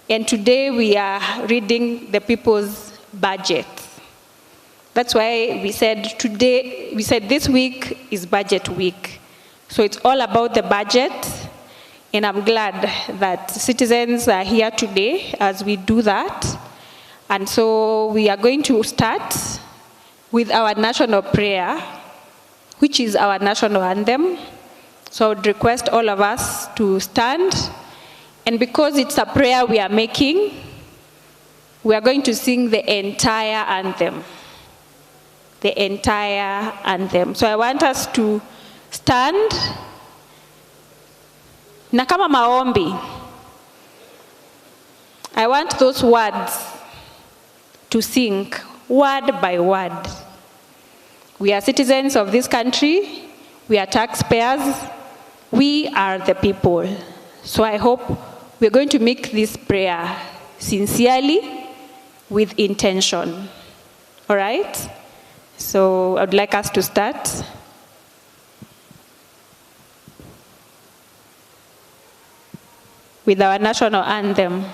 And today we are reading the people's budget. That's why we said this week is budget week. So it's all about the budget, and I'm glad that citizens are here today as we do that. And so we are going to start with our national prayer, which is our national anthem. So I would request all of us to stand. And because it's a prayer we are making, we are going to sing the entire anthem. The entire anthem. So I want us to stand. Na kama maombi, I want those words to sing word by word. We are citizens of this country. We are taxpayers. We are the people. So I hope we're going to make this prayer sincerely with intention. All right? So I'd like us to start. With our national anthem.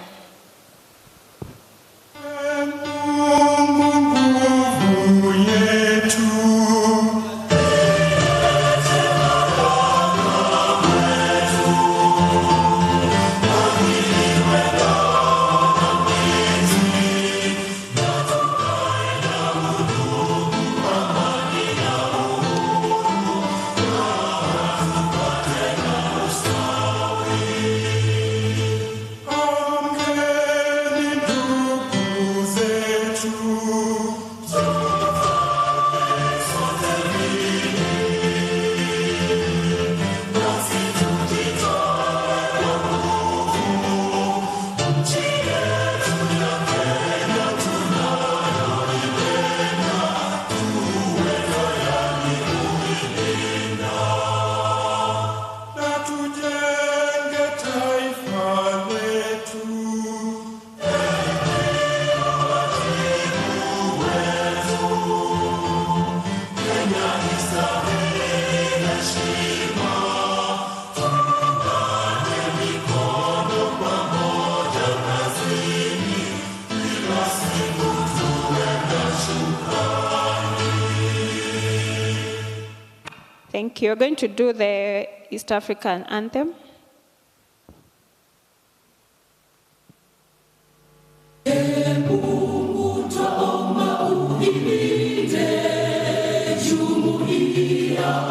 Thank you. We're going to do the East African anthem.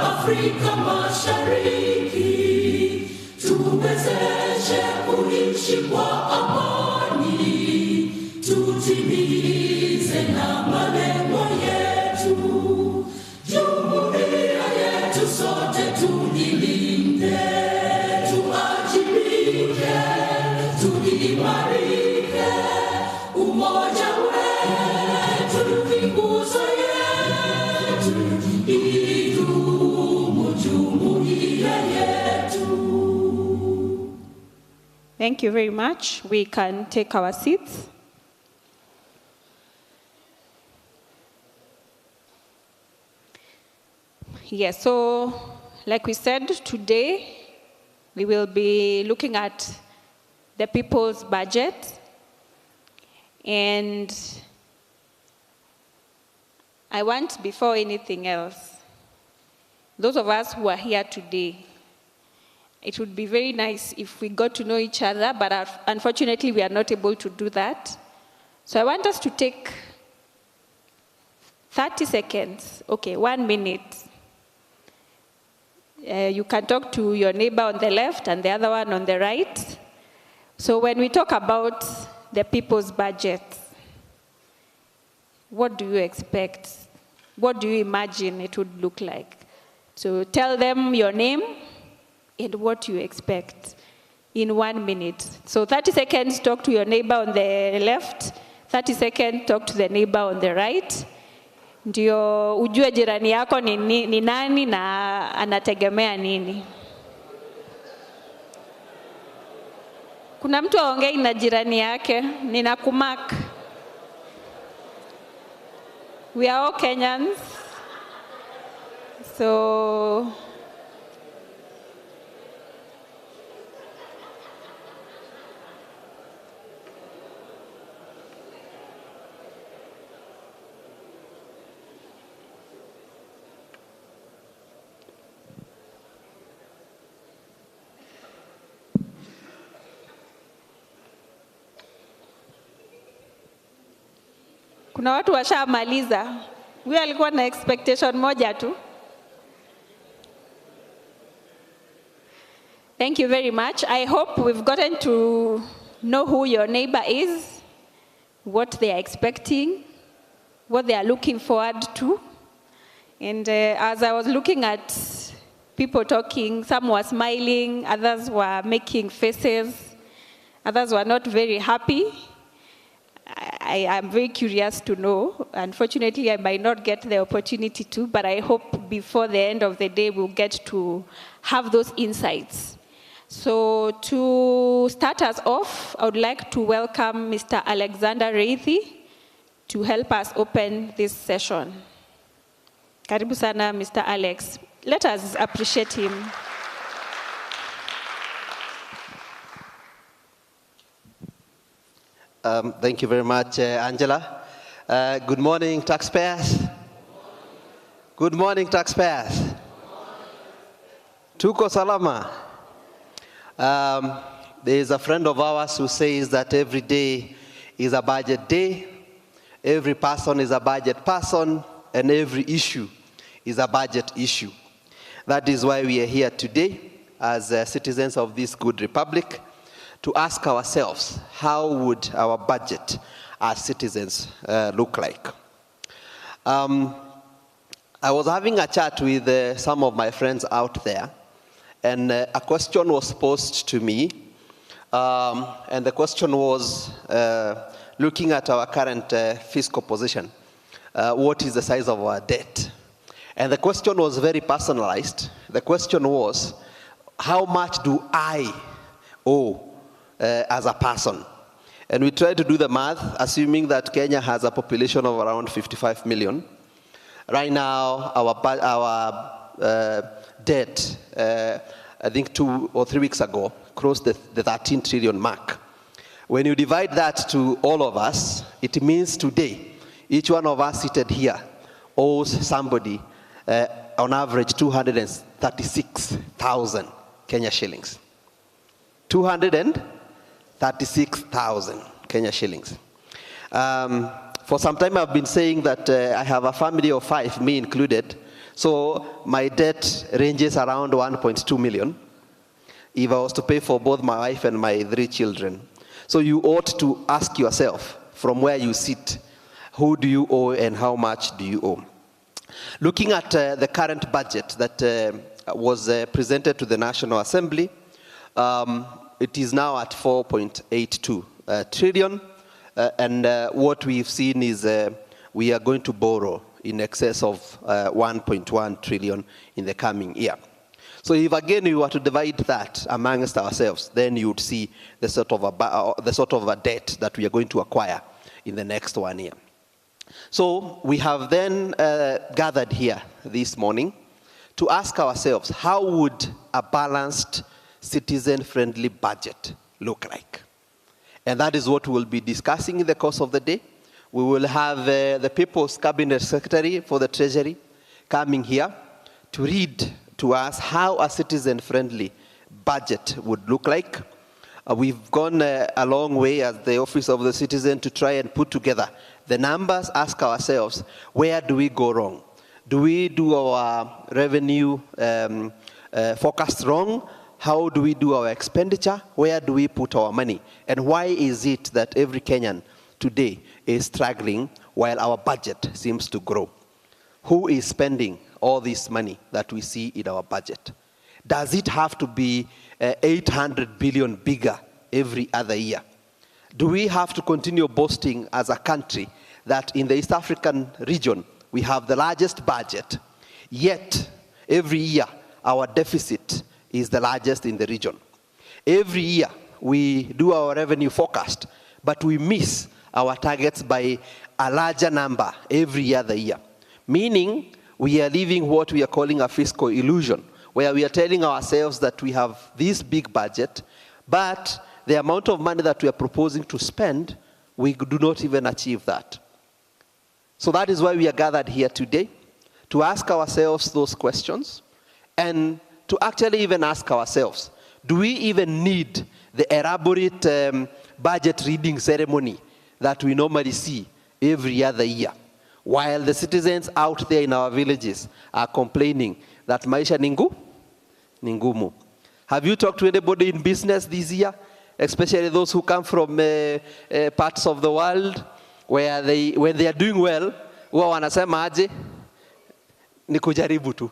Afrika Mashariki, tuwezeshe kuishi kwa amani, tutimize na malengo yetu. Jumuiya yetu sote tulilinde, tuajibike, tuimarike, umoja wetu ni nguzo yetu. Thank you very much. We can take our seats. Yes, so like we said, today we will be looking at the people's budget. And I want, before anything else, those of us who are here today, it would be very nice if we got to know each other, but unfortunately we are not able to do that. So I want us to take 30 seconds, okay, 1 minute. You can talk to your neighbor on the left and the other one on the right. So when we talk about the people's budget, what do you expect? What do you imagine it would look like? So tell them your name and what you expect in 1 minute. So 30 seconds, talk to your neighbor on the left. 30 seconds, talk to the neighbor on the right. Ndio ujue jirani yako ni nani na anategemea nini. Kuna mtu aongei na jirani yake, ninakumark. We are all Kenyans. So Kuna watu washamaliza. Huyu alikuwa na expectation moja tu. Thank you very much. I hope we've gotten to know who your neighbor is, what they are expecting, what they are looking forward to. And as I was looking at people talking, some were smiling, others were making faces, others were not very happy. I am very curious to know. Unfortunately, I might not get the opportunity to, but I hope before the end of the day we'll get to have those insights. So to start us off, I would like to welcome Mr. Alexander Reithi to help us open this session. Karibu sana, Mr. Alex. Let us appreciate him. Thank you very much, Angela. Good morning, taxpayers. Good morning, taxpayers. Tuko salama. There is a friend of ours who says that every day is a budget day, every person is a budget person, and every issue is a budget issue. That is why we are here today as citizens of this good republic to ask ourselves, how would our budget as citizens look like? I was having a chat with some of my friends out there, and a question was posed to me, and the question was, looking at our current fiscal position, what is the size of our debt? And the question was very personalized. The question was, how much do I owe as a person? And we tried to do the math, assuming that Kenya has a population of around 55 million. Right now, our debt, I think 2 or 3 weeks ago, crossed the 13 trillion mark. When you divide that to all of us, it means today, each one of us seated here owes somebody, on average, 236,000 Kenya shillings. 236,000 Kenya shillings. For some time I've been saying that I have a family of 5, me included, so my debt ranges around 1.2 million if I was to pay for both my wife and my 3 children. So you ought to ask yourself, from where you sit, who do you owe and how much do you owe? Looking at the current budget that was presented to the National Assembly, it is now at 4.82 trillion, and what we've seen is we are going to borrow in excess of 1.1 trillion in the coming year. So if again we were to divide that amongst ourselves, then you would see the sort of a debt that we are going to acquire in the next 1 year. So we have then gathered here this morning to ask ourselves, how would a balanced, citizen-friendly budget look like? And that is what we'll be discussing in the course of the day. We will have the People's Cabinet Secretary for the Treasury coming here to read to us how a citizen-friendly budget would look like. We've gone a long way as the Office of the Citizen to try and put together the numbers, ask ourselves, where do we go wrong? Do we do our revenue forecast wrong? How do we do our expenditure? Where do we put our money? And why is it that every Kenyan today is struggling while our budget seems to grow? Who is spending all this money that we see in our budget? Does it have to be 800 billion bigger every other year? Do we have to continue boasting as a country that in the East African region we have the largest budget, yet every year our deficit is the largest in the region? Every year we do our revenue forecast, but we miss our targets by a larger number every other year. Meaning we are living what we are calling a fiscal illusion, where we are telling ourselves that we have this big budget, but the amount of money that we are proposing to spend, we do not even achieve that. So that is why we are gathered here today, to ask ourselves those questions, and to actually even ask ourselves, do we even need the elaborate budget reading ceremony that we normally see every other year, while the citizens out there in our villages are complaining that maisha ni ngumu. Have you talked to anybody in business this year, especially those who come from parts of the world where when they are doing well, huwa wanasema aje? Ni kujaribu tu.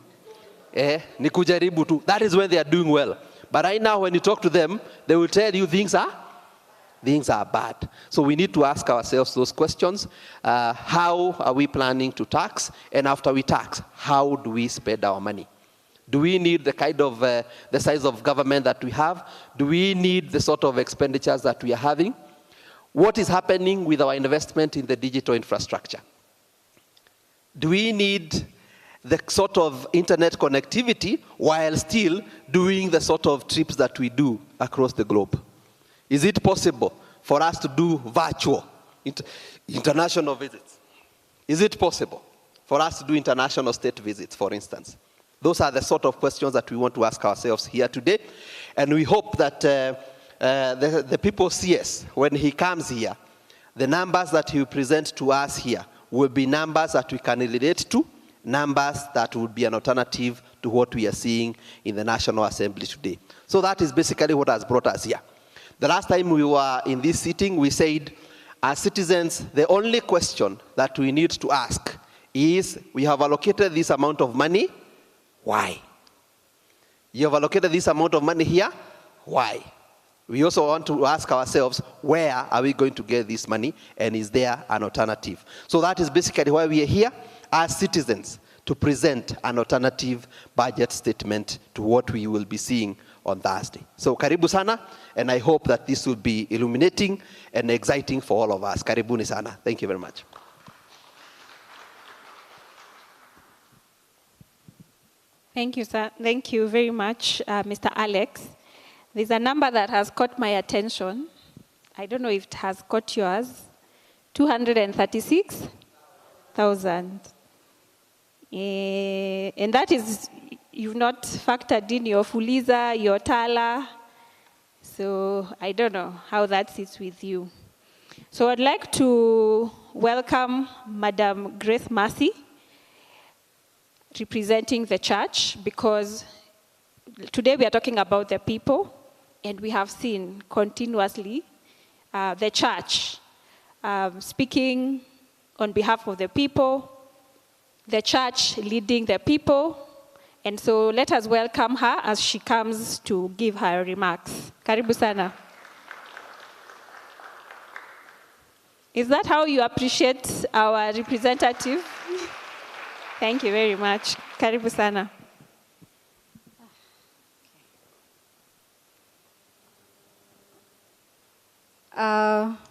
Ni kujaribu tu. That is when they are doing well. But right now, when you talk to them, they will tell you things are bad. So we need to ask ourselves those questions. How are we planning to tax? And after we tax, how do we spend our money? Do we need the kind of, the size of government that we have? Do we need the sort of expenditures that we are having? What is happening with our investment in the digital infrastructure? Do we need the sort of internet connectivity while still doing the sort of trips that we do across the globe? Is it possible for us to do virtual international visits? Is it possible for us to do international state visits, for instance? Those are the sort of questions that we want to ask ourselves here today. And we hope that the people see us when he comes here. The numbers that he will present to us here will be numbers that we can relate to, numbers that would be an alternative to what we are seeing in the National Assembly today. So that is basically what has brought us here. The last time we were in this sitting, we said, as citizens, the only question that we need to ask is, we have allocated this amount of money, why? You have allocated this amount of money here, why? We also want to ask ourselves, where are we going to get this money, and is there an alternative? So that is basically why we are here as citizens, to present an alternative budget statement to what we will be seeing on Thursday. So karibu sana, and I hope that this will be illuminating and exciting for all of us. Karibuni sana. Thank you very much. Thank you, sir. Thank you very much, Mr. Alex. There's a number that has caught my attention. I don't know if it has caught yours. 236,000. And that is, you've not factored in your Fuliza, your Tala. So I don't know how that sits with you. So I'd like to welcome Madam Grace Mercy, representing the church, because today we are talking about the people, and we have seen continuously the church speaking on behalf of the people, the church leading the people. And so let us welcome her as she comes to give her remarks. Karibu sana. Is that how you appreciate our representative? Thank you very much. Karibu sana.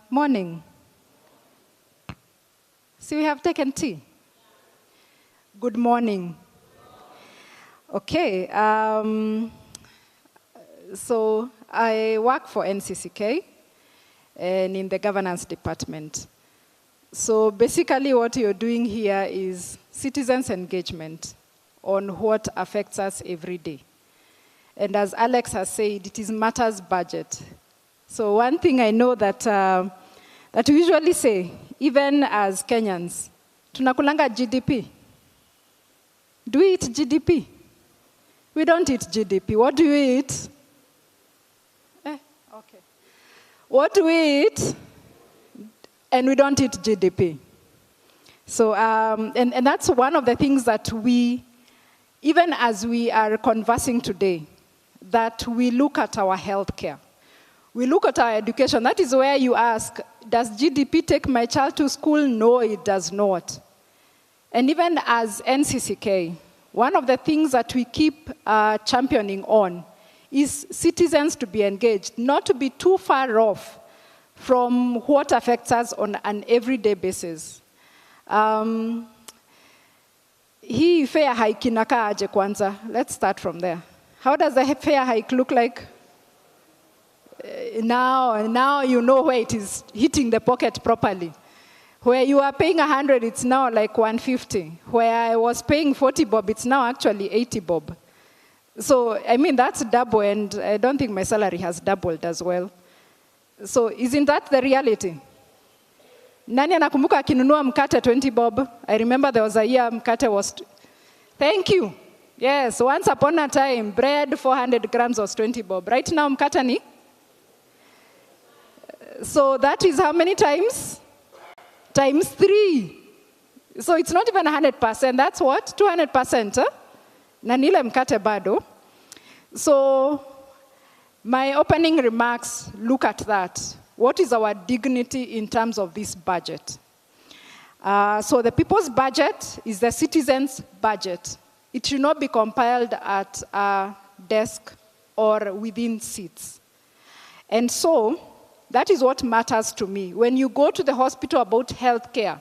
Morning. So we have taken tea. Good morning. Okay. So I work for NCCK and in the governance department. So basically what you're doing here is citizens' engagement on what affects us every day. And as Alex has said, it is matters budget. So one thing I know that we usually say, even as Kenyans, tunakulanga GDP. Do we eat GDP? We don't eat GDP. What do we eat? Okay. What do we eat? And we don't eat GDP. So, and that's one of the things that we, even as we are conversing today, that we look at our healthcare. We look at our education. That is where you ask, does GDP take my child to school? No, it does not. And even as NCCK, one of the things that we keep championing on is citizens to be engaged, not to be too far off from what affects us on an everyday basis. Hii fare hike inakaa aje kwanza? Let's start from there. How does the fare hike look like? Now you know where it is hitting the pocket properly. Where you are paying 100, it's now like 150. Where I was paying 40 bob, it's now actually 80 bob. So, I mean, that's double, and I don't think my salary has doubled as well. So, isn't that the reality? Nani anakumbuka akinunua mkate 20 bob? I remember there was a year mkate was... Thank you. Yes, once upon a time, bread 400 grams was 20 bob. Right now, mkate ni? So that is how many times? Times 3. So it's not even 100%. That's what? 200%. Huh? Na nile mkate bado. So my opening remarks look at that. What is our dignity in terms of this budget? So the people's budget is the citizens' budget. It should not be compiled at a desk or within seats. And so that is what matters to me. When you go to the hospital about healthcare,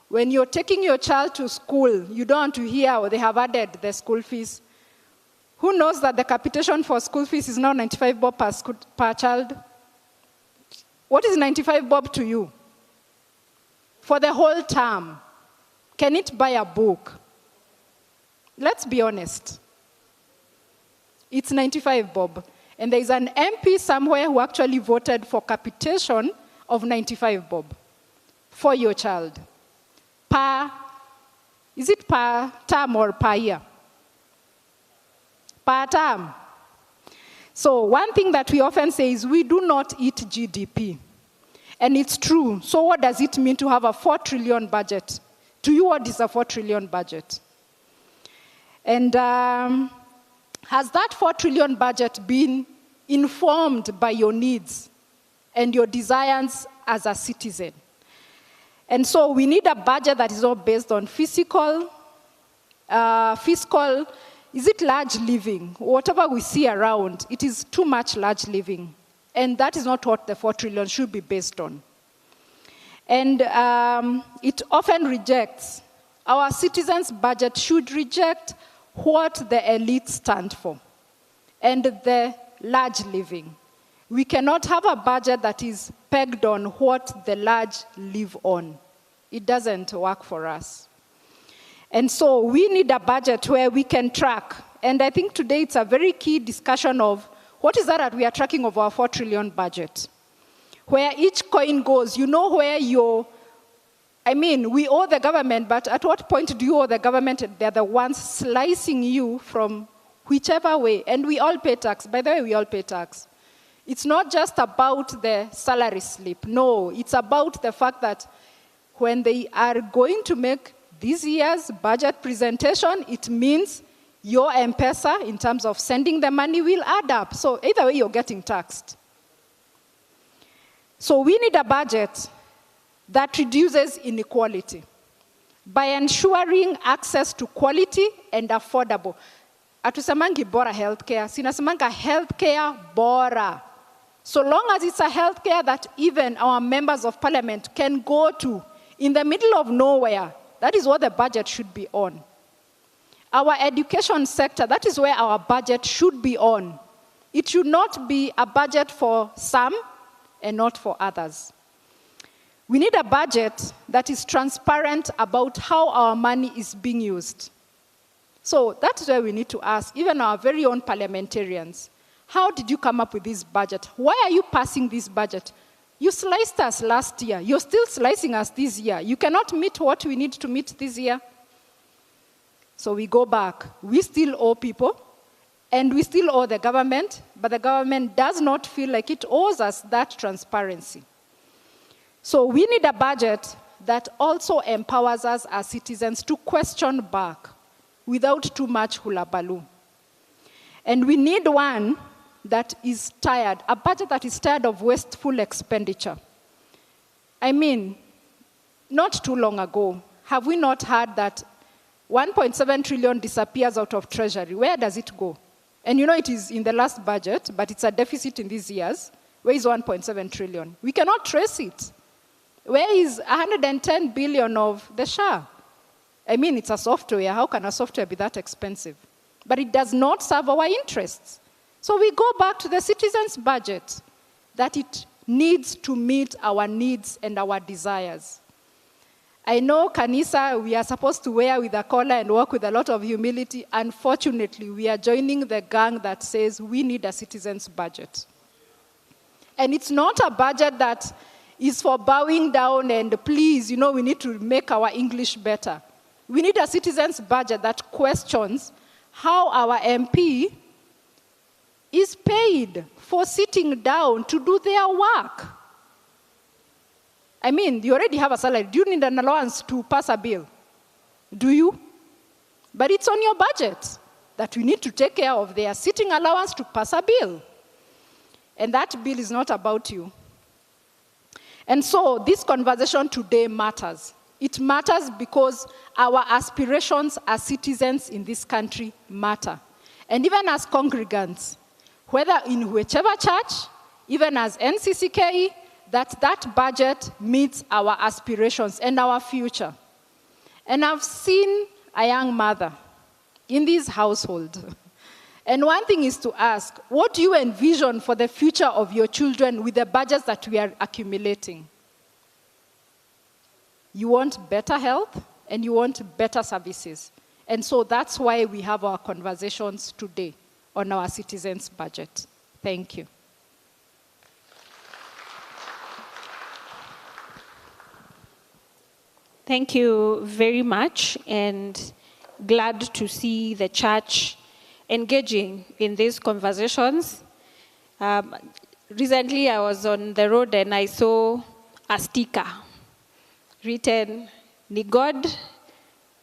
when you're taking your child to school, you don't want to hear, or they have added the school fees. Who knows that the capitation for school fees is now 95 bob per child? What is 95 bob to you? For the whole term, can it buy a book? Let's be honest. It's 95 bob. And there is an MP somewhere who actually voted for capitation of 95 bob for your child. Is it per term or per year? Per term. So one thing that we often say is we do not eat GDP. And it's true. So what does it mean to have a 4 trillion budget? To you, what is a 4 trillion budget? And has that 4 trillion budget been informed by your needs and your desires as a citizen? And so we need a budget that is all based on fiscal, is it large living? Whatever we see around, it is too much large living. And that is not what the 4 trillion should be based on. And it often rejects, our citizens' budget should reject what the elites stand for and the large living. We cannot have a budget that is pegged on what the large live on. It doesn't work for us. And so we need a budget where we can track. And I think today it's a very key discussion of what is that we are tracking of our 4 trillion budget. Where each coin goes, you know where we owe the government, but at what point do you owe the government? They're the ones slicing you from whichever way. And we all pay tax. By the way, we all pay tax. It's not just about the salary slip. No, it's about the fact that when they are going to make this year's budget presentation, it means your M-Pesa, in terms of sending the money, will add up. So either way, you're getting taxed. So we need a budget that reduces inequality by ensuring access to quality and affordable. Atusemangi bora healthcare, sinasemanga healthcare bora. So long as it's a healthcare that even our members of parliament can go to in the middle of nowhere, that is what the budget should be on. Our education sector, that is where our budget should be on. It should not be a budget for some and not for others. We need a budget that is transparent about how our money is being used. So that's where we need to ask, even our very own parliamentarians, how did you come up with this budget? Why are you passing this budget? You sliced us last year. You're still slicing us this year. You cannot meet what we need to meet this year. So we go back. We still owe people, and we still owe the government, but the government does not feel like it owes us that transparency. So we need a budget that also empowers us as citizens to question back without too much hula-baloo. And we need one that is tired, a budget that is tired of wasteful expenditure. Not too long ago, have we not heard that 1.7 trillion disappears out of treasury? Where does it go? And it is in the last budget, but it's a deficit in these years. Where is 1.7 trillion? We cannot trace it. Where is 110 billion of the SHA? It's a software. How can a software be that expensive? But it does not serve our interests. So we go back to the citizens' budget, that it needs to meet our needs and our desires. I know Kanisa, we are supposed to wear with a collar and walk with a lot of humility. Unfortunately, we are joining the gang that says we need a citizens' budget. And it's not a budget that is for bowing down and please, we need to make our English better. We need a citizens' budget that questions how our MP is paid for sitting down to do their work. I mean, you already have a salary. Do you need an allowance to pass a bill? Do you? But it's on your budget that we need to take care of their sitting allowance to pass a bill. And that bill is not about you. And so this conversation today matters. It matters because our aspirations as citizens in this country matter. And even as congregants, whether in whichever church, even as NCCKE, that budget meets our aspirations and our future. And I've seen a young mother in this household. And one thing is to ask, what do you envision for the future of your children with the budgets that we are accumulating? You want better health and you want better services. And so that's why we have our conversations today on our citizens' budget. Thank you. Thank you very much, and glad to see the church engaging in these conversations. Recently, I was on the road and I saw a sticker written, "Ni God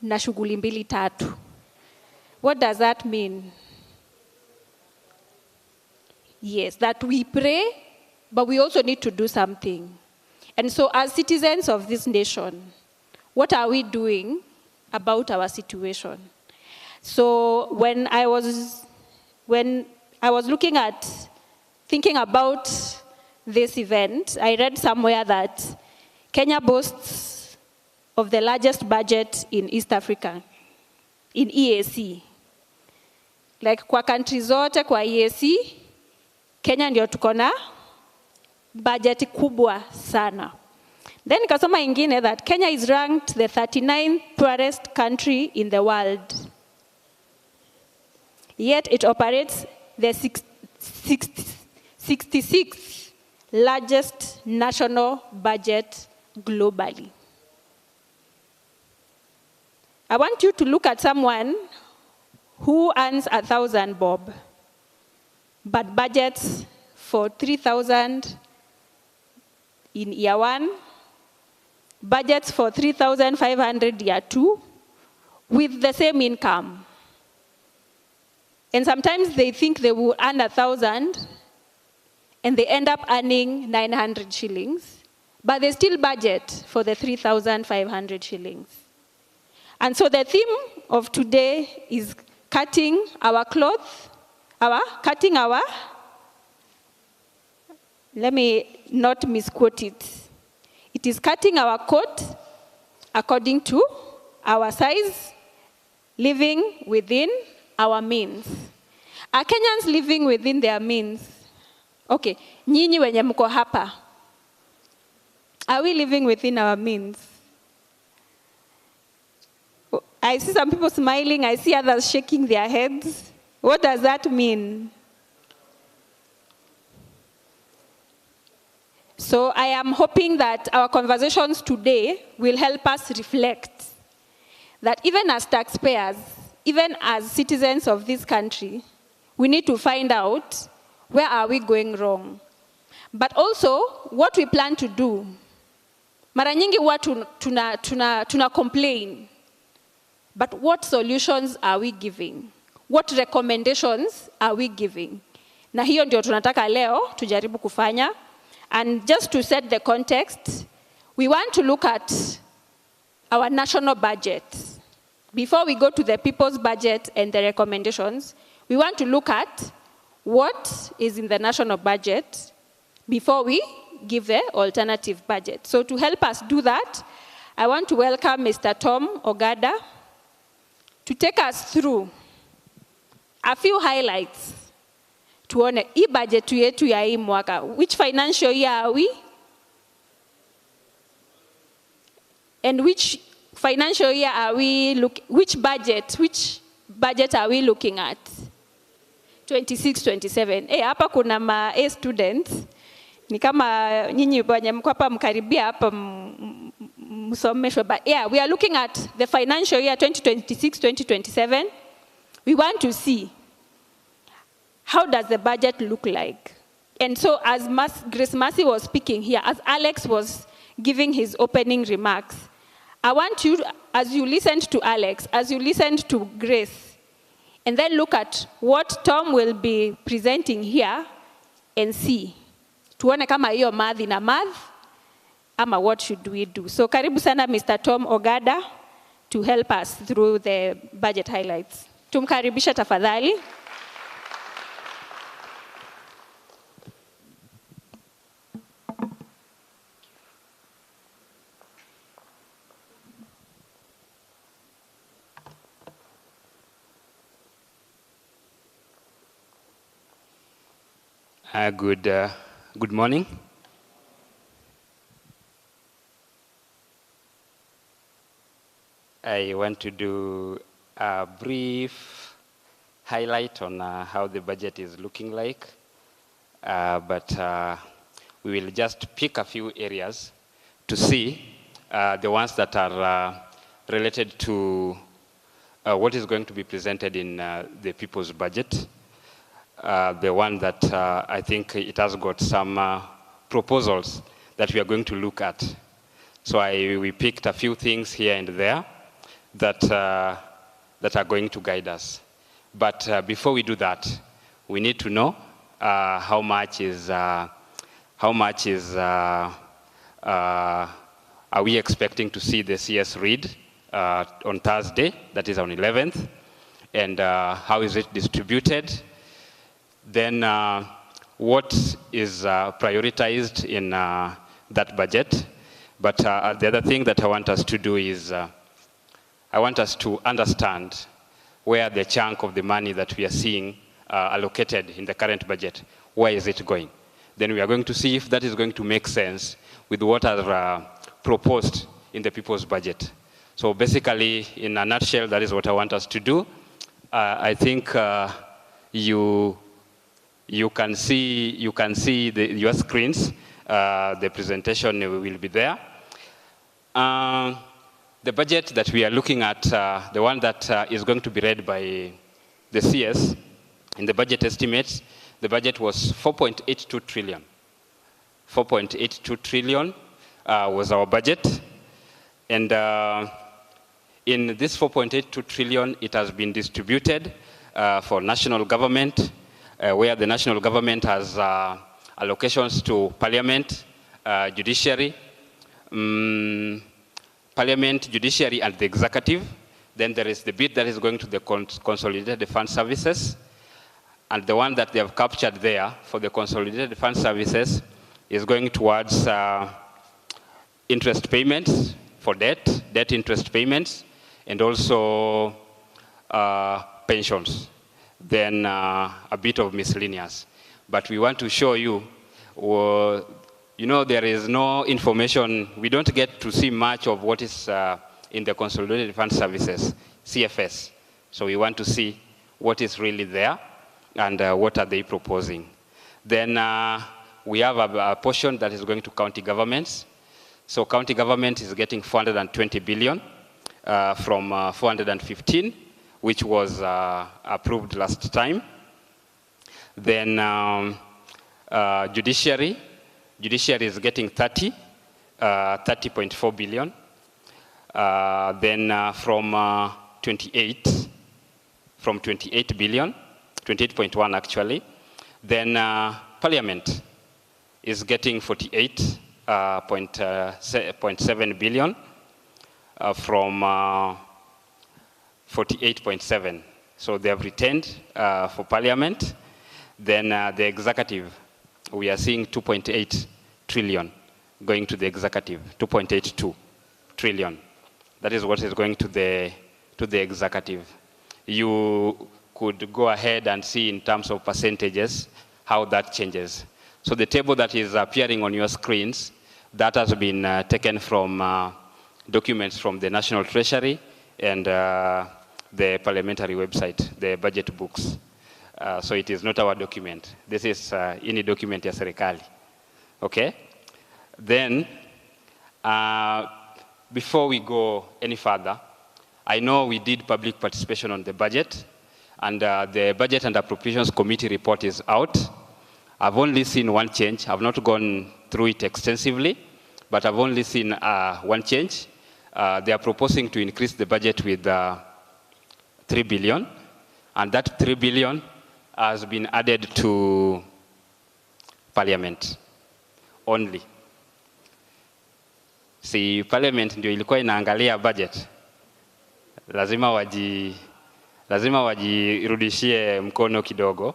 na shughuli mbili tatu." What does that mean? Yes, that we pray, but we also need to do something. And so as citizens of this nation, what are we doing about our situation? So when I was thinking about this event, I read somewhere that Kenya boasts of the largest budget in East Africa, in EAC. Like kwa country zote kwa EAC, Kenya ndio tuko na budget kubwa sana. Then nikasoma ingine that Kenya is ranked the 39th poorest country in the world. Yet it operates the 66th largest national budget globally. I want you to look at someone who earns 1,000 bob, but budgets for 3,000 in year one, budgets for 3,500 year two, with the same income. And sometimes they think they will earn 1,000, and they end up earning 900 shillings, but they still budget for the 3,500 shillings. And so the theme of today is cutting our cloth, let me not misquote it. It is cutting our coat according to our size, living within our means. Are Kenyans living within their means? Okay, nyinyi wenye mko hapa, are we living within our means? I see some people smiling, I see others shaking their heads. What does that mean? So I am hoping that our conversations today will help us reflect that even as taxpayers, even as citizens of this country, we need to find out where are we going wrong. But also what we plan to do. Mara nyingi huwa tuna complain. But what solutions are we giving? What recommendations are we giving? Na hiyo ndio tunataka leo tujaribu kufanya. And just to set the context, we want to look at our national budget. Before we go to the people's budget and the recommendations, we want to look at what is in the national budget before we give the alternative budget. So to help us do that, I want to welcome Mr. Tom Ogada to take us through a few highlights. Tuone hii budget yetu ya hii mwaka. Which financial year are we? And which financial year are we which budget are we looking at? 26, 27. Hapa kuna ma A students. Ni kama nyinyi wenye mko hapa mkaribia hapa msomeshwe. But yeah, we are looking at the financial year 2026-2027. We want to see how does the budget look like. And so as Grace Mercy was speaking here, as Alex was giving his opening remarks, I want you, as you listened to Alex, as you listened to Grace, and then look at what Tom will be presenting here and see. Tuone kama hiyo math ina math, ama what should we do? So karibu sana Mr. Tom Ogada to help us through the budget highlights. Tumkaribisha tafadhali. Good morning. I want to do a brief highlight on how the budget is looking like, but we will just pick a few areas to see the ones that are related to what is going to be presented in the people's budget. The one that I think it has got some proposals that we are going to look at. So we picked a few things here and there that are going to guide us. But before we do that, we need to know how much are we expecting to see the CS read on Thursday, that is on 11th, and how is it distributed? Then what is prioritized in that budget. But the other thing that I want us to do is I want us to understand where the chunk of the money that we are seeing allocated in the current budget, where is it going? Then we are going to see if that is going to make sense with what are proposed in the people's budget. So basically, in a nutshell, that is what I want us to do. I think you can see your screens. The presentation will be there. The budget that we are looking at, the one that is going to be read by the CS, in the budget estimates, the budget was 4.82 trillion. 4.82 trillion was our budget. And in this 4.82 trillion, it has been distributed for national government, where the national government has allocations to parliament, judiciary, parliament, judiciary, and the executive. Then there is the bit that is going to the consolidated fund services. And the one that they have captured there for the consolidated fund services is going towards interest payments for debt interest payments, and also pensions. Then a bit of miscellaneous. But we want to show you, there is no information, we don't get to see much of what is in the Consolidated Fund Services, CFS. So we want to see what is really there and what are they proposing. Then we have a portion that is going to county governments. So county government is getting 420 billion from 415, which was approved last time. Then judiciary is getting 30.4 billion. Then from 28 billion, 28.1 actually. Then parliament is getting 48.7 billion from 48.7. So they have retained for parliament. Then the executive, we are seeing 2.8 trillion going to the executive, 2.82 trillion. That is what is going to the executive. You could go ahead and see in terms of percentages how that changes. So the table that is appearing on your screens, that has been taken from documents from the National Treasury and the parliamentary website, the budget books. So it is not our document. This is any document ya serikali. Okay? Then, before we go any further, I know we did public participation on the budget, and the Budget and Appropriations Committee report is out. I've only seen one change. I've not gone through it extensively, but I've only seen one change. They are proposing to increase the budget with 3 billion, and that 3 billion has been added to Parliament only. Si Parliament ndio ilikuwa inaangalia budget, lazima wajirudishie mkono kidogo.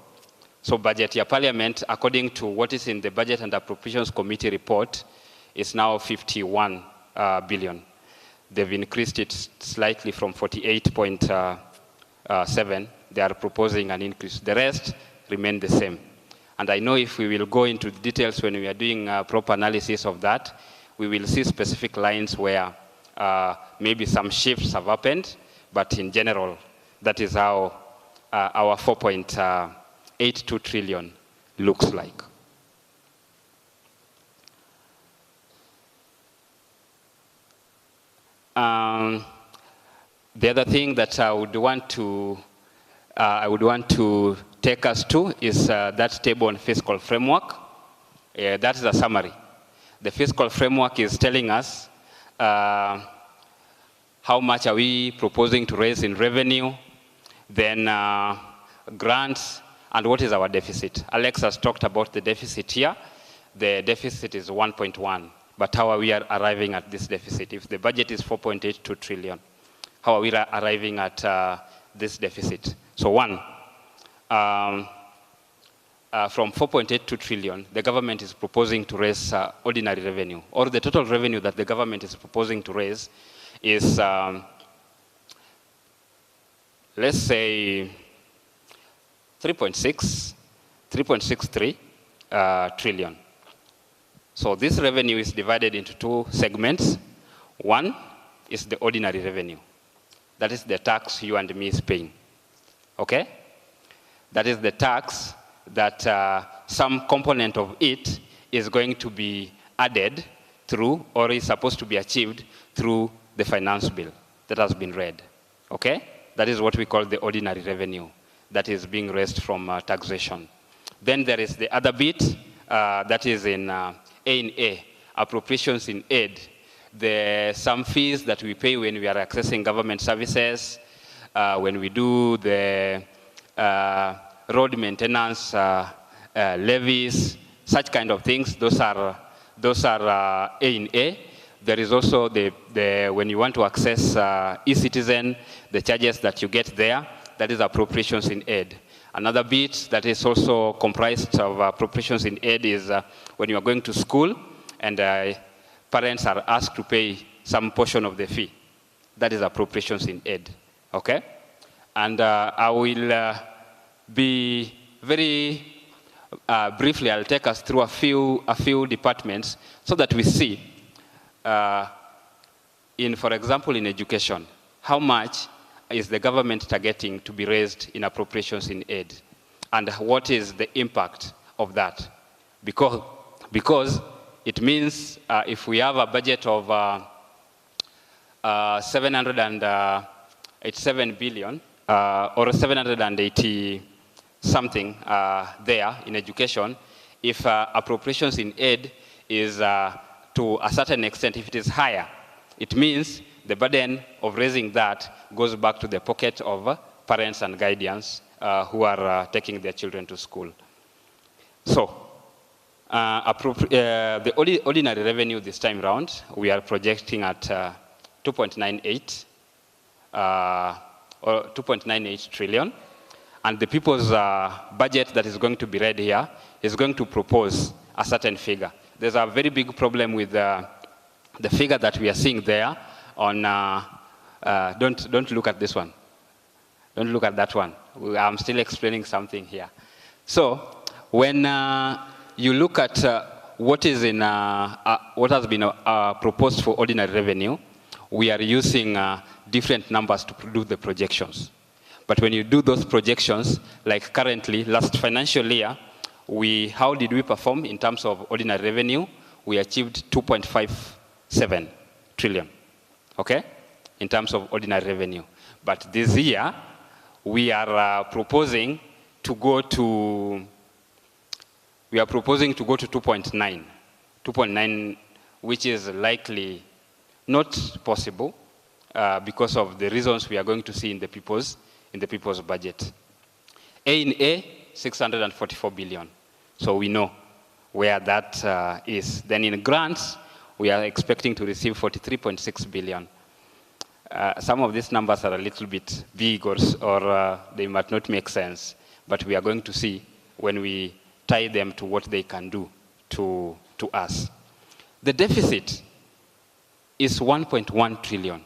So budget ya Parliament, according to what is in the Budget and Appropriations Committee report, is now 51 billion. They've increased it slightly from 48.7. They are proposing an increase. The rest remain the same. And I know if we will go into the details when we are doing a proper analysis of that, we will see specific lines where maybe some shifts have happened, but in general, that is how our 4.82 trillion looks like. The other thing that I would want to take us to is that table on fiscal framework. That is a summary. The fiscal framework is telling us how much are we proposing to raise in revenue, then grants, and what is our deficit. Alex has talked about the deficit here. The deficit is 1.1, but how are we arriving at this deficit? If the budget is 4.82 trillion, how are we arriving at this deficit? So one, from 4.82 trillion, the government is proposing to raise ordinary revenue, or the total revenue that the government is proposing to raise is, let's say, 3.63 trillion. So this revenue is divided into two segments. One is the ordinary revenue. That is the tax you and me is paying. Okay? That is the tax that some component of it is going to be added through, or is supposed to be achieved through the finance bill that has been read. Okay? That is what we call the ordinary revenue that is being raised from taxation. Then there is the other bit that is in A&A, appropriations in aid. Some fees that we pay when we are accessing government services, when we do the road maintenance, levies, such kind of things, those are A&A. There is also when you want to access e-citizen, the charges that you get there, that is appropriations in aid. Another bit that is also comprised of appropriations in aid is when you are going to school and parents are asked to pay some portion of the fee. That is appropriations in aid. Okay? And I will be very briefly, I'll take us through a few departments so that we see, for example, in education, how much is the government targeting to be raised in appropriations in aid, and what is the impact of that? Because it means if we have a budget of 787 billion or 780 something there in education, if appropriations in aid is to a certain extent, if it is higher, it means the burden of raising that goes back to the pocket of parents and guardians who are taking their children to school. So, the ordinary revenue this time round, we are projecting at 2.98 or 2.98 trillion. And the people's budget that is going to be read here is going to propose a certain figure. There's a very big problem with the figure that we are seeing there on, don't look at this one. Don't look at that one. I'm still explaining something here. So when you look at what is in, what has been proposed for ordinary revenue, we are using different numbers to do the projections. But when you do those projections, like currently, last financial year, how did we perform in terms of ordinary revenue? We achieved 2.57 trillion, okay, in terms of ordinary revenue. But this year, we are proposing to go to 2.9, which is likely not possible because of the reasons we are going to see in the people's budget. In A, 644 billion. So we know where that is. Then in grants, we are expecting to receive 43.6 billion. Some of these numbers are a little bit big or they might not make sense, but we are going to see when we tie them to what they can do to us. The deficit is 1.1 trillion.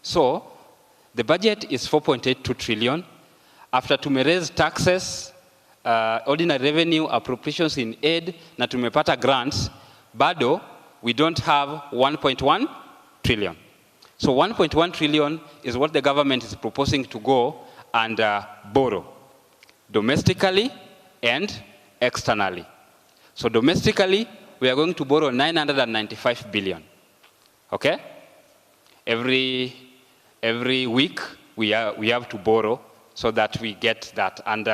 So the budget is 4.82 trillion. After tumeraise taxes, ordinary revenue, appropriations in aid, na tumepata grants, bado we don't have 1.1 trillion. So 1.1 trillion is what the government is proposing to go and borrow, domestically and externally. So domestically, we are going to borrow 995 billion, okay? Every week, we have to borrow so that we get that. And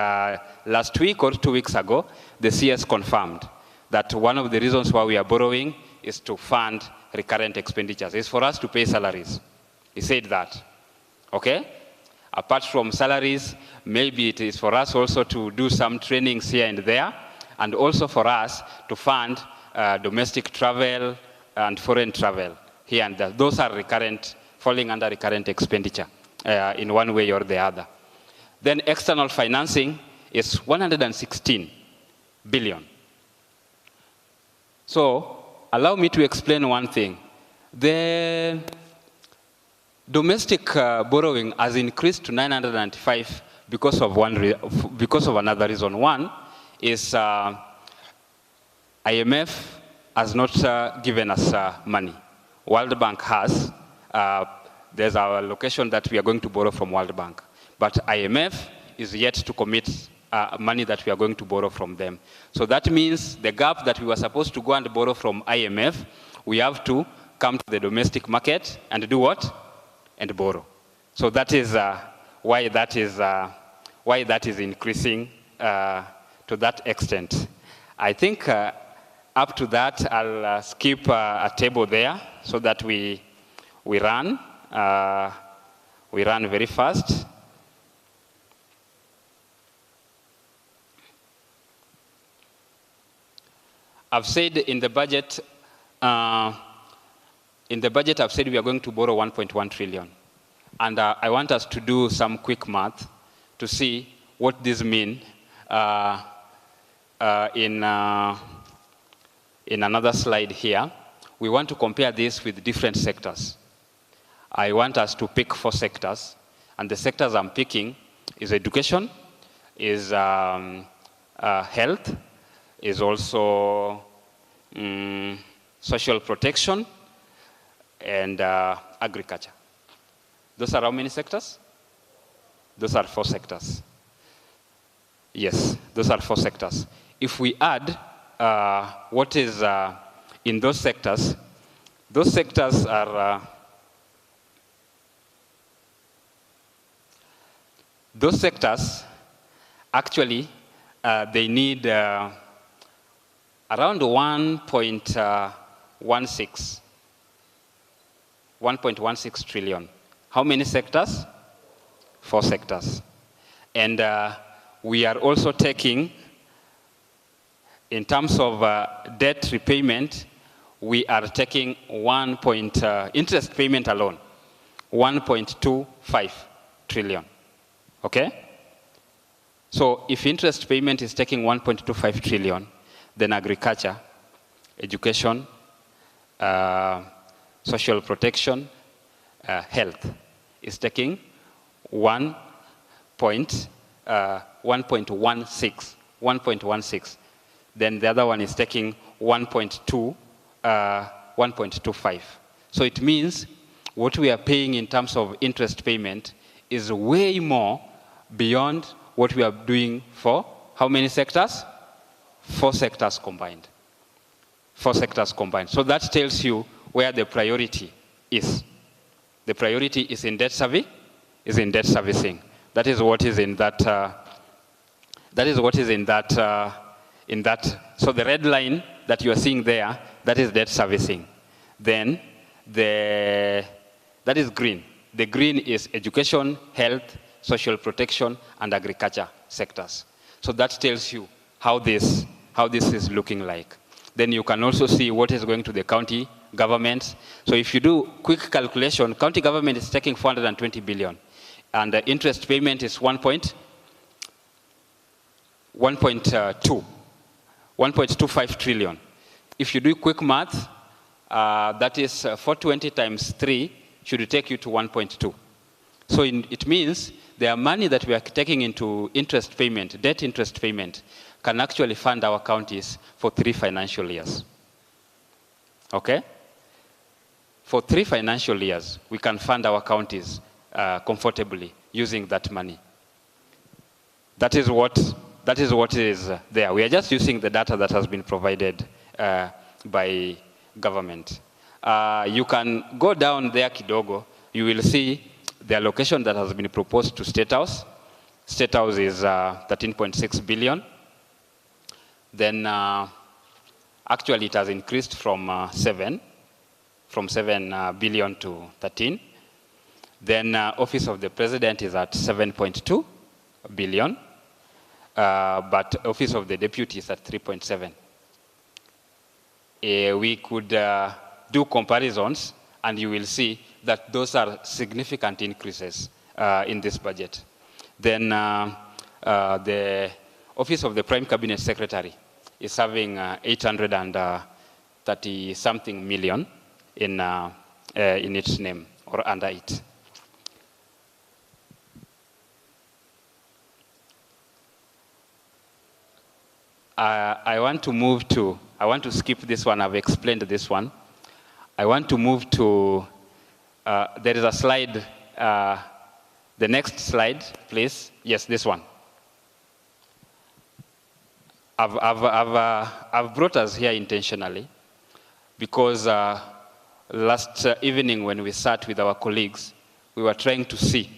last week or 2 weeks ago, the CS confirmed that one of the reasons why we are borrowing is to fund recurrent expenditures. It's for us to pay salaries. He said that, okay? Apart from salaries, maybe it is for us also to do some trainings here and there, and also for us to fund domestic travel and foreign travel here and there. Those are recurrent, falling under recurrent expenditure in one way or the other. Then external financing is 116 billion. So allow me to explain one thing. The domestic borrowing has increased to 995 because of another reason. One is IMF has not given us money. World Bank has. There's our allocation that we are going to borrow from World Bank. But IMF is yet to commit money that we are going to borrow from them. So that means the gap that we were supposed to go and borrow from IMF, we have to come to the domestic market and do what? And borrow. So that is why that is increasing to that extent. I think up to that, I'll skip a table there so that we run very fast. I've said in the budget, I've said we are going to borrow 1.1 trillion. And I want us to do some quick math to see what this means in another slide here. We want to compare this with different sectors. I want us to pick 4 sectors. And the sectors I'm picking is education, is health, is also social protection, and agriculture. Those are how many sectors? Those are 4 sectors. Yes, those are 4 sectors. If we add what is in those sectors are those sectors actually they need around 1.16 trillion. How many sectors? 4 sectors. And we are also taking, in terms of debt repayment, we are taking interest payment alone, 1.25 trillion. Okay? So if interest payment is taking 1.25 trillion, then agriculture, education, social protection, health is taking 1.16. Then the other one is taking 1.25. So it means what we are paying in terms of interest payment is way more beyond what we are doing for how many sectors? 4 sectors combined. 4 sectors combined. So that tells you where the priority is. The priority is in debt servicing. That is what is in that. That is what is in that. So the red line that you are seeing there, that is debt servicing. Then that is green. The green is education, health, social protection, and agriculture sectors. So that tells you how this is looking like. Then you can also see what is going to the county governments. So if you do quick calculation, county government is taking 420 billion, and the interest payment is 1.25 trillion. If you do quick math, that is 420 times 3 should take you to 1.2. So it means the money that we are taking into interest payment, debt interest payment, can actually fund our counties for 3 financial years. Okay? For 3 financial years, we can fund our counties comfortably using that money. That is what is there. We are just using the data that has been provided by government. You can go down there kidogo. You will see the allocation that has been proposed to State House. State House is 13.6 billion. Then actually it has increased from 7 billion to 13. Then Office of the President is at 7.2 billion. But Office of the Deputy is at 3.7. We could do comparisons, and you will see that those are significant increases in this budget. Then the Office of the Prime Cabinet Secretary is having 830-something million in its name or under it. I want to skip this one. I've explained this one. I want to move to, there is a slide, the next slide, please. Yes, this one. I've brought us here intentionally because last evening when we sat with our colleagues, we were trying to see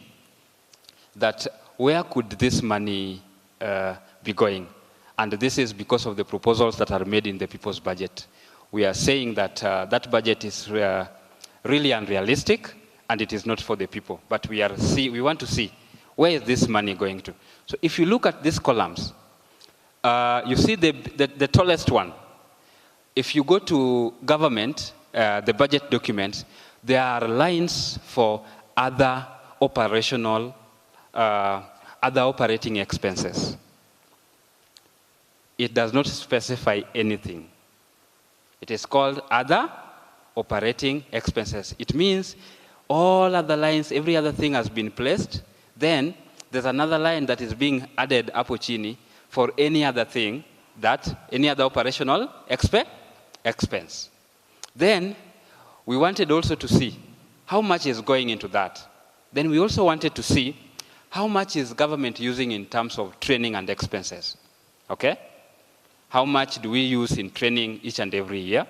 that where could this money be going? And this is because of the proposals that are made in the people's budget. We are saying that that budget is really unrealistic and it is not for the people. But we want to see where is this money going to. So if you look at these columns, you see the tallest one. If you go to government, the budget documents, there are lines for other operating expenses. It does not specify anything. It is called other operating expenses. It means all other lines, every other thing has been placed. Then there's another line that is being added hapo chini for any other thing, any other operational expense. Then we wanted also to see how much is going into that. Then we also wanted to see how much is government using in terms of training and expenses. Okay? How much do we use in training each and every year?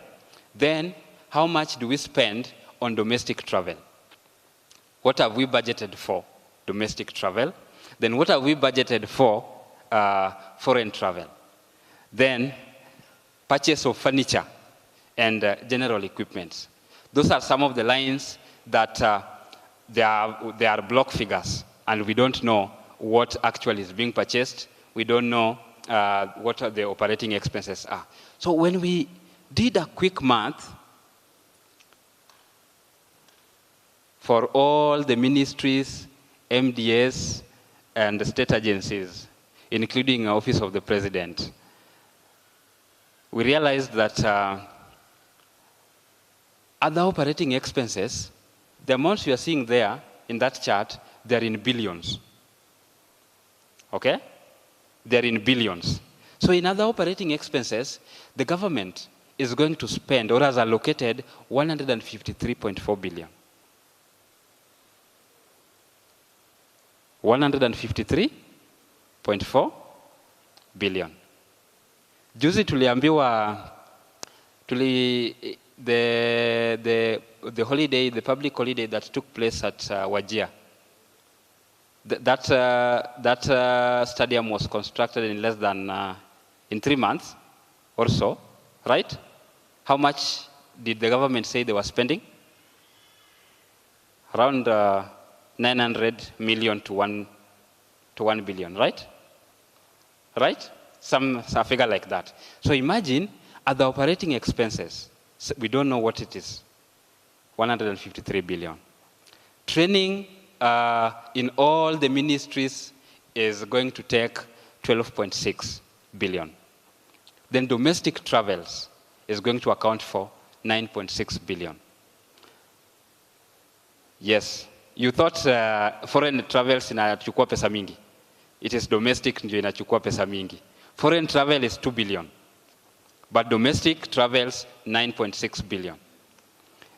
Then, how much do we spend on domestic travel? What have we budgeted for domestic travel? Then, what have we budgeted for foreign travel? Then, purchase of furniture and general equipment. Those are some of the lines that they are block figures, and we don't know what actually is being purchased. We don't know what the operating expenses are. So when we did a quick math for all the ministries, MDS, and the state agencies, including Office of the President, we realized that other operating expenses, the amounts you are seeing there in that chart, they're in billions. Okay? They're in billions. So in other operating expenses, the government is going to spend or has allocated 153.4 billion. 153.4 billion. Juzi tuliambiwa the holiday, the public holiday that took place at Wajir. That stadium was constructed in less than in 3 months or so, right? How much did the government say they were spending? Around 900 million to 1 billion, right? Right? Some figure like that. So imagine at the operating expenses, we don't know what it is, 153 billion. Training in all the ministries is going to take 12.6 billion. Then domestic travels is going to account for 9.6 billion. Yes, you thought foreign travels inachukua pesa mingi. It is domestic ndio inachukua pesa mingi. Foreign travel is 2 billion, but domestic travels 9.6 billion.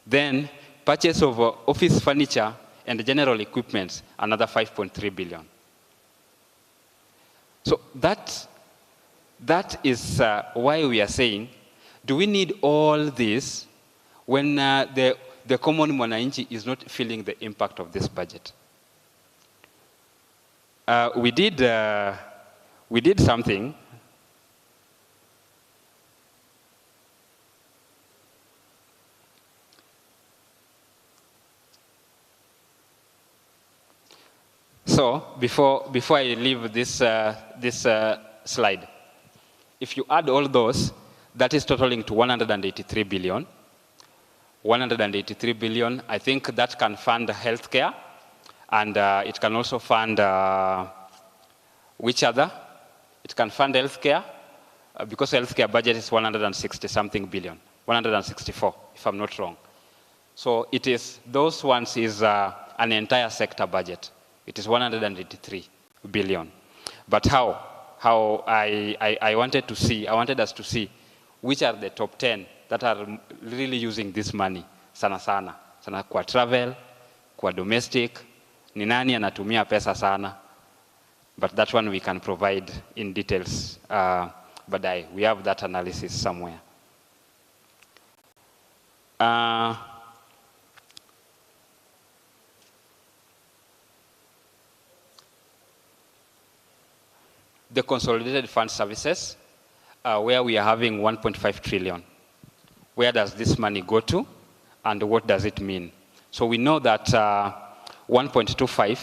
Then purchase of office furniture and general equipment, another 5.3 billion. So that is why we are saying, do we need all this when the common mwananchi is not feeling the impact of this budget? We did something. So before I leave this slide, if you add all those, that is totaling to 183 billion. 183 billion, I think that can fund healthcare, and it can also fund, which other? It can fund healthcare, because healthcare budget is 160 something billion, 164, if I'm not wrong. So it is, those ones is an entire sector budget. It is 183 billion. But how I wanted us to see which are the top 10 that are really using this money sana kwa travel, kwa domestic, ni nani anatumia pesa sana. But that one we can provide in details, but we have that analysis somewhere. The consolidated fund services, where we are having 1.5 trillion. Where does this money go to, and what does it mean? So we know that 1.25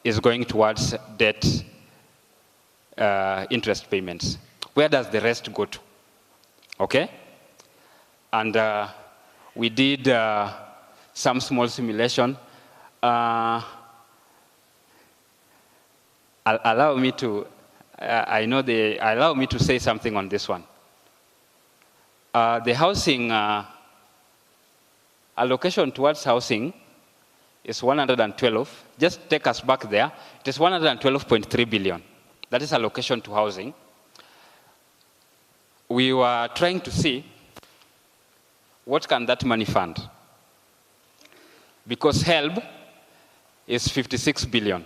is going towards debt interest payments. Where does the rest go to? Okay? And we did some small simulation. Allow me to say something on this one. The housing allocation towards housing is 112. Just take us back there. It is 112.3 billion. That is allocation to housing. We were trying to see what can that money fund. Because HELB is 56 billion.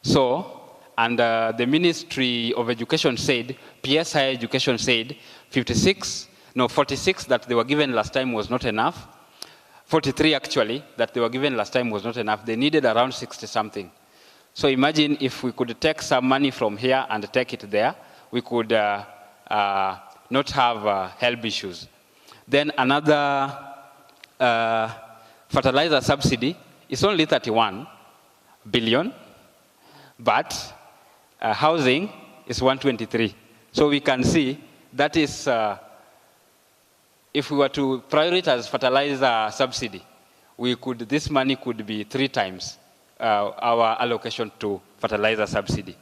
So, and the Ministry of Education said, PS Higher Education said, 46 that they were given last time was not enough. 43 actually, that they were given last time was not enough. They needed around 60 something. So imagine if we could take some money from here and take it there, we could not have health issues. Then another fertilizer subsidy is only 31 billion, but housing is 123. So we can see that is, if we were to prioritize fertilizer subsidy, this money could be 3 times our allocation to fertilizer subsidy.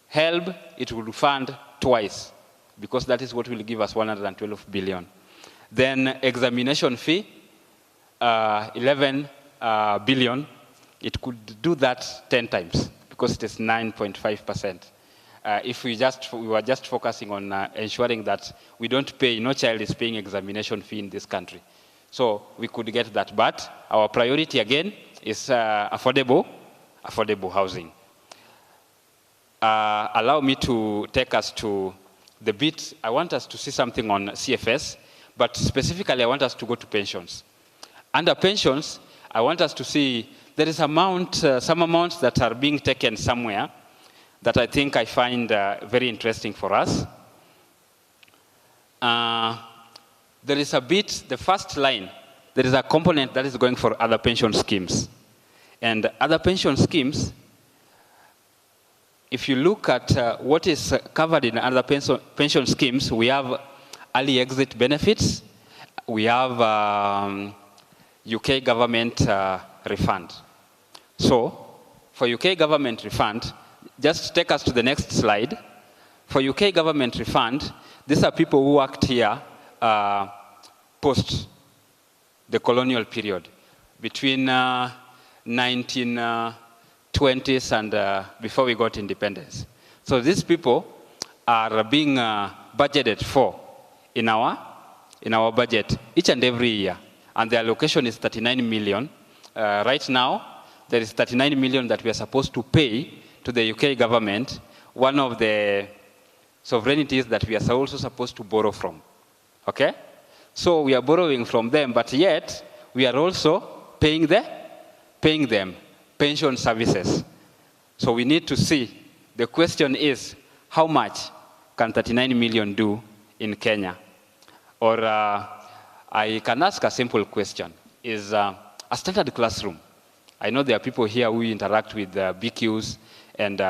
HELB, it will fund twice, because that is what will give us 112 billion. Then examination fee, 11 billion, it could do that 10 times, because it is 9.5%. If we were just focusing on ensuring that we don't pay, no child is paying examination fee in this country. So we could get that, but our priority again is affordable housing. Allow me to take us to the bit, I want us to see something on CFS, but specifically I want us to go to pensions. Under pensions, I want us to see there is some amounts that are being taken somewhere that I think I find very interesting for us. There is a bit, the first line, there is a component that is going for other pension schemes. And other pension schemes, if you look at what is covered in other pension schemes, we have early exit benefits, we have UK government refund. So, for UK government refund, just take us to the next slide. For UK government refund, these are people who worked here post the colonial period, between 1920s and before we got independence. So these people are being budgeted for in our budget each and every year. And the allocation is 39 million. Right now, there is 39 million that we are supposed to pay to the UK government, one of the sovereignties that we are also supposed to borrow from. Okay? So we are borrowing from them, but yet we are also paying them pension services. So we need to see, the question is, how much can 39 million do in Kenya? Or I can ask a simple question, is a standard classroom. I know there are people here who interact with BQs and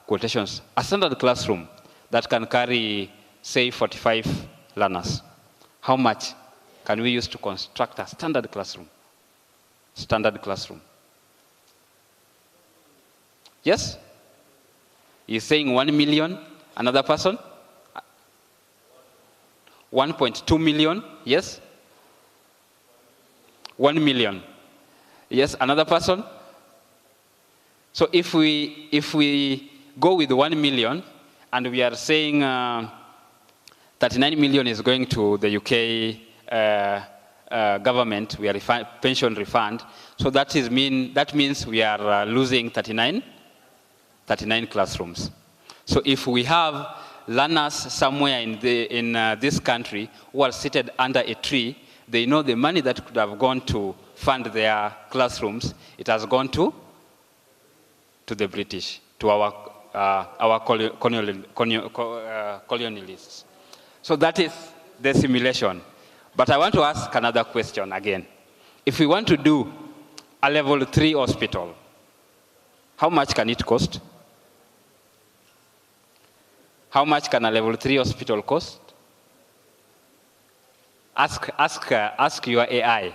quotations. A standard classroom that can carry, say, 45 learners. How much can we use to construct a standard classroom? Standard classroom. Yes? You're saying 1 million, another person? 1.2 million, yes? 1 million. Yes, another person? So if we go with 1 million, and we are saying 39 million is going to the UK government, we are pension refund, so that means we are losing 39 classrooms. So if we have learners somewhere in this country who are seated under a tree, they know the money that could have gone to fund their classrooms, it has gone to the British, to our colonialists. So that is the simulation. But I want to ask another question again. If we want to do a level 3 hospital, how much can it cost? How much can a level 3 hospital cost? Ask your AI.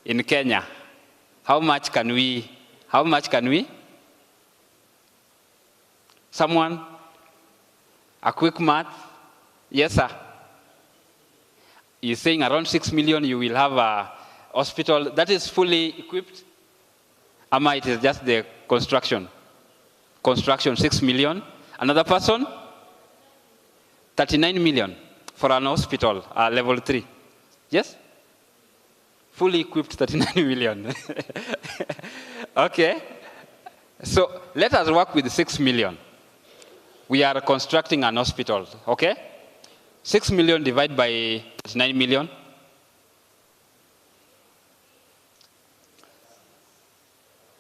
In Kenya, how much can we? Someone? A quick math? Yes, sir. You're saying around 6 million you will have a hospital that is fully equipped? Ama it is just the construction? Construction, 6 million. Another person? 39 million for an hospital, level 3. Yes? Fully equipped, 39 million. Okay. So let us work with 6 million. We are constructing an hospital, okay? 6 million divided by 9 million.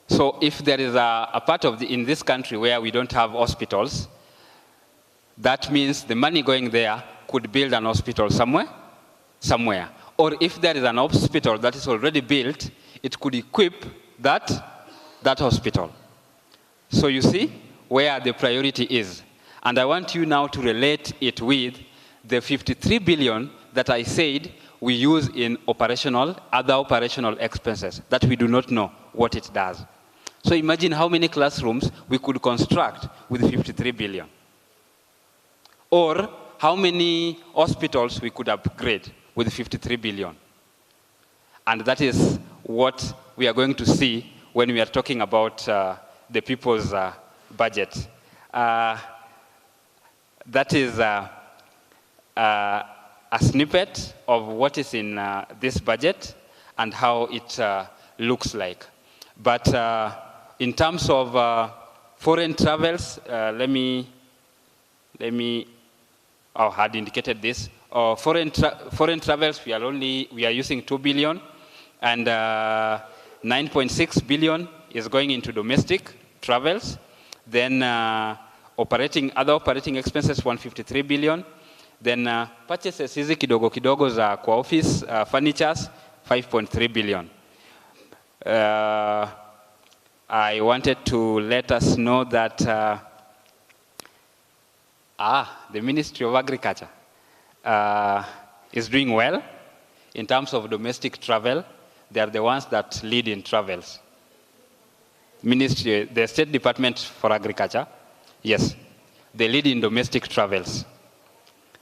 So if there is a part in this country where we don't have hospitals, that means the money going there could build an hospital somewhere. Or if there is an hospital that is already built, it could equip that hospital. So you see where the priority is. And I want you now to relate it with the 53 billion that I said we use in other operational expenses that we do not know what it does. So imagine how many classrooms we could construct with 53 billion. Or how many hospitals we could upgrade with 53 billion. And that is what we are going to see when we are talking about the people's budget. That is a snippet of what is in this budget and how it looks like. But in terms of foreign travels, let me or had indicated this. Foreign travels, we are using 2 billion, and 9.6 billion is going into domestic travels. Then other operating expenses, 153 billion. Then purchases hizi kidogo kidogo za kwa office furnitures, 5.3 billion. I wanted to let us know that the Ministry of Agriculture is doing well in terms of domestic travel. They are the ones that lead in travels. The State Department for Agriculture, yes, they lead in domestic travels.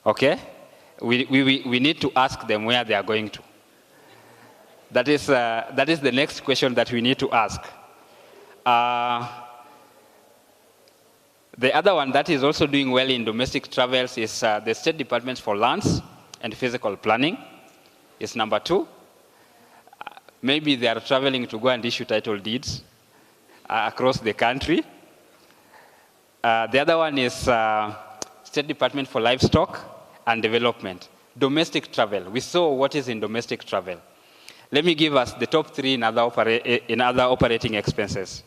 Okay? We need to ask them where they are going to. That is the next question that we need to ask. The other one that is also doing well in domestic travels is the State Department for Lands and Physical Planning. It's number 2. Maybe they are traveling to go and issue title deeds across the country. The other one is State Department for Livestock and Development. Domestic travel. We saw what is in domestic travel. Let me give us the top 3 in other operating expenses.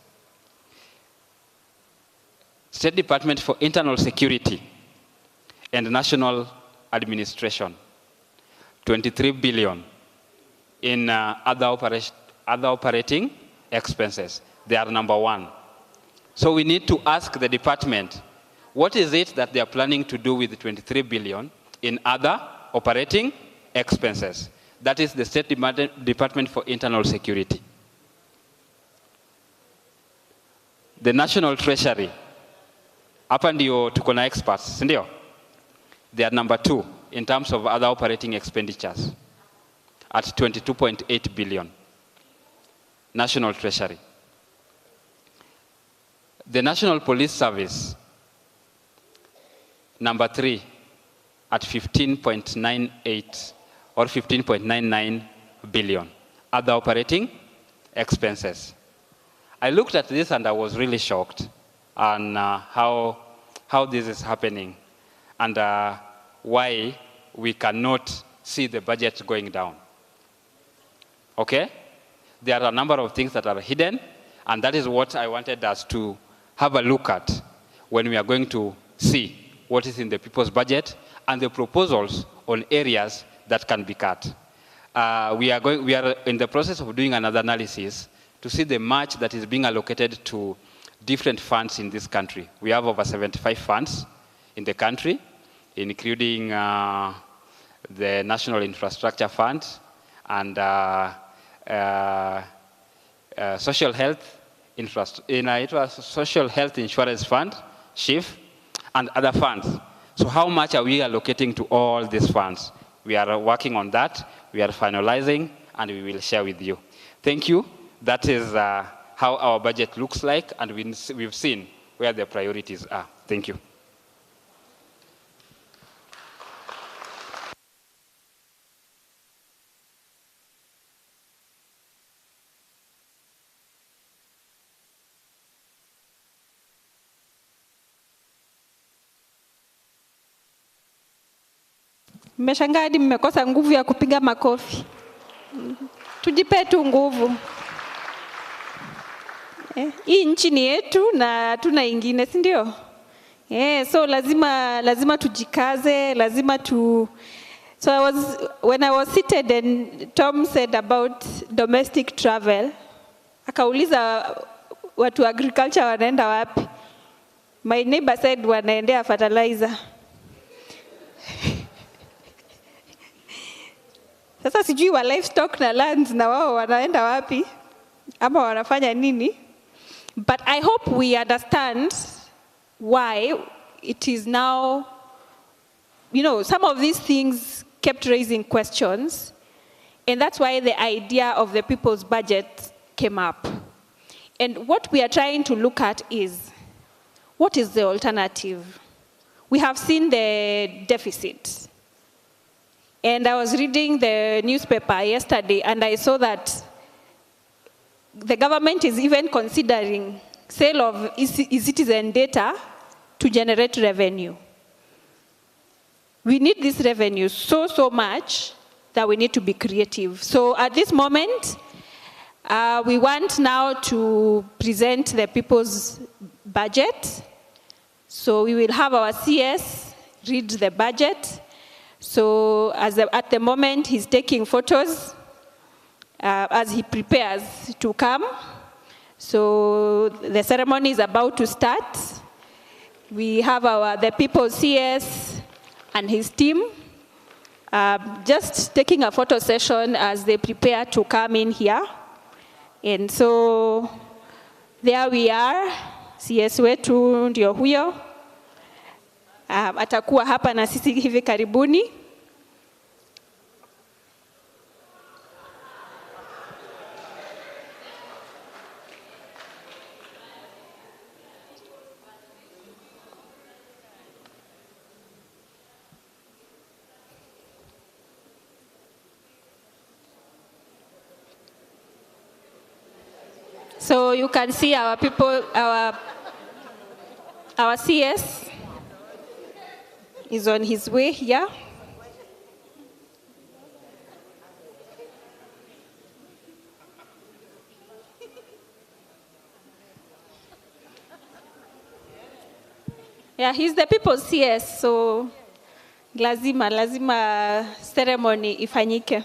State Department for Internal Security and National Administration, 23 billion in other operating expenses. They are number 1. So we need to ask the department, what is it that they are planning to do with the 23 billion in other operating expenses? That is the State Department for Internal Security. The National Treasury. Hapa ndio tuko na experts, si ndio? They are number 2 in terms of other operating expenditures at 22.8 billion. National Treasury. The National Police Service, number 3 at 15.98 or 15.99 billion. Other operating expenses. I looked at this and I was really shocked on how this is happening and why we cannot see the budget going down. Okay? There are a number of things that are hidden, and that is what I wanted us to have a look at when we are going to see what is in the people's budget and the proposals on areas that can be cut. We are in the process of doing another analysis to see the much that is being allocated to different funds in this country. We have over 75 funds in the country, including the National Infrastructure Fund and Social Health Insurance Fund, SHIF, and other funds. So how much are we allocating to all these funds? We are working on that, we are finalizing, and we will share with you. Thank you. That is how our budget looks like, and we've seen where the priorities are. Thank you. Mmeshangaa hadi mmekosa nguvu ya kupiga makofi. Tujipe tu nguvu. Hii nchi ni yetu na tuna ingine, si ndio? So lazima tujikaze, lazima tu. So when I was seated and Tom said about domestic travel, akauliza watu agriculture wanaenda wapi? My neighbor said wanaendea fertilizer. Sasa sijui wa livestock na lands na wao wanaenda wapi ama wanafanya nini? But I hope we understand why it is now, some of these things kept raising questions, and that's why the idea of the people's budget came up. And what we are trying to look at is, what is the alternative? We have seen the deficit. And I was reading the newspaper yesterday, and I saw that the government is even considering sale of e-citizen data to generate revenue. we need this revenue so much that we need to be creative. So at this moment, we want now to present the people's budget. So we will have our CS read the budget. So at the moment, he's taking photos as he prepares to come. So the ceremony is about to start. We have the people's CS and his team just taking a photo session as they prepare to come in here. And so there we are. CS wetu ndio huyo. Atakuwa hapa na sisi hivi karibuni. So you can see our people, our CS is on his way here. Yeah, he's the people's CS, so lazima ceremony ifanyike.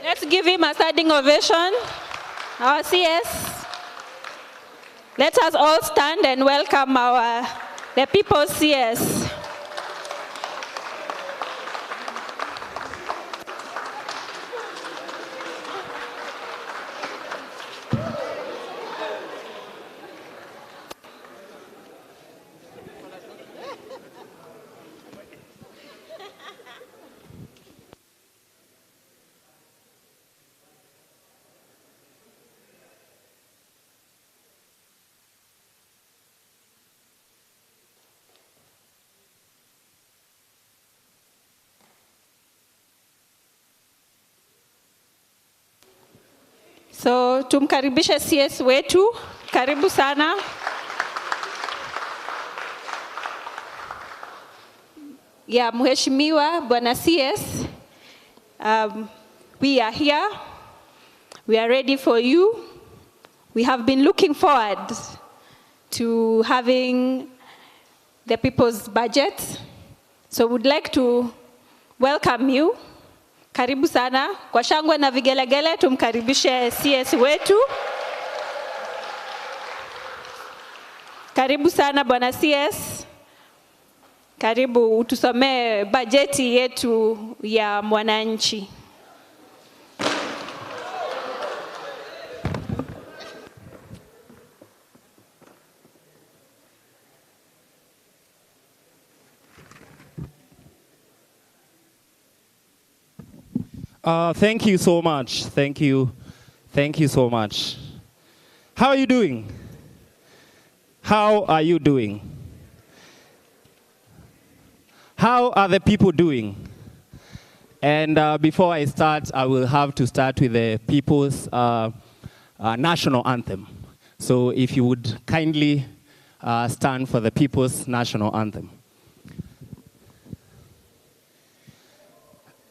Let's give him a standing ovation. Our CS. Let us all stand and welcome the people's CS. So tumkaribishe CS wetu, karibu sana. Ya mheshimiwa Bwana CS, we are here. We are ready for you. We have been looking forward to having the people's budget. So we'd like to welcome you. Karibu sana. Kwa shangwe na vigelegele tumkaribishe CS wetu. Karibu sana Bwana CS. Karibu utusomee bajeti yetu ya mwananchi. Thank you so much. Thank you. Thank you so much. How are you doing? How are you doing? How are the people doing? And before I start, I will have to start with the people's national anthem. So if you would kindly stand for the people's national anthem.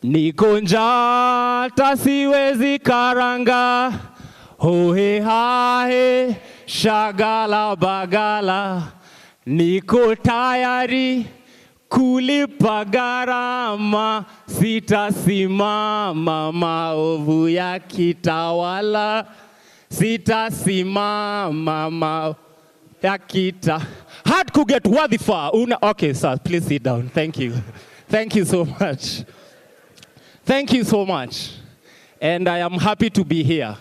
Niko njaa hata siwezi karanga, hohe hahe shagala bagala, niko tayari kulipa gharama, sitasimama maovu yakitawala, sitasimama maovu yakita. Hard to get wadhifa. Okay, sir, please sit down. Thank you. Thank you so much. Thank you so much. And I am happy to be here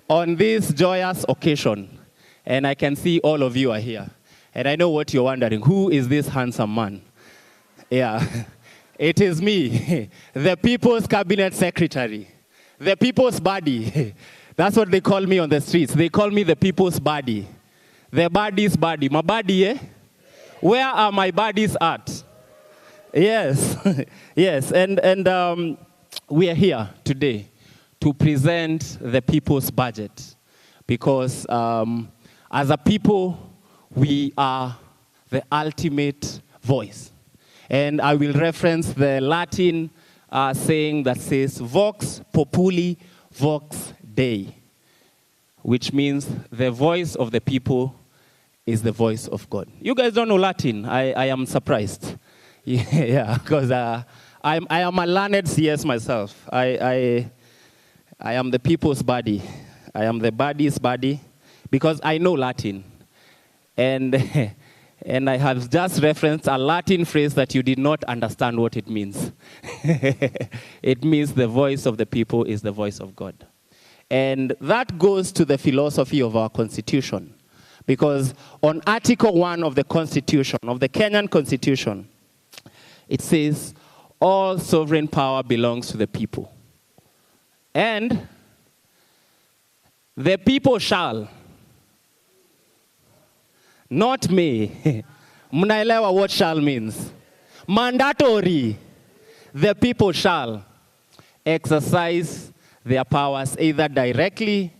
on this joyous occasion. And I can see all of you are here. And I know what you're wondering. Who is this handsome man? Yeah, it is me, the People's Cabinet Secretary, the People's Body. That's what they call me on the streets. They call me the People's Body. The body's body. My body, eh? Where are my bodies at? Yes, yes. And we are here today to present the people's budget because as a people, we are the ultimate voice. And I will reference the Latin saying that says, Vox Populi, Vox Dei, which means the voice of the people is the voice of God. You guys don't know Latin. I am surprised. Yeah, because I am a learned CS myself. I am the people's body. I am the body's body because I know Latin. And I have just referenced a Latin phrase that you did not understand what it means. It means the voice of the people is the voice of God. And that goes to the philosophy of our Constitution. Because on Article 1 of the Constitution, of the Kenyan Constitution, it says, all sovereign power belongs to the people. And the people shall, not me. Mnaelewa what shall means. Mandatory. The people shall exercise their powers either directly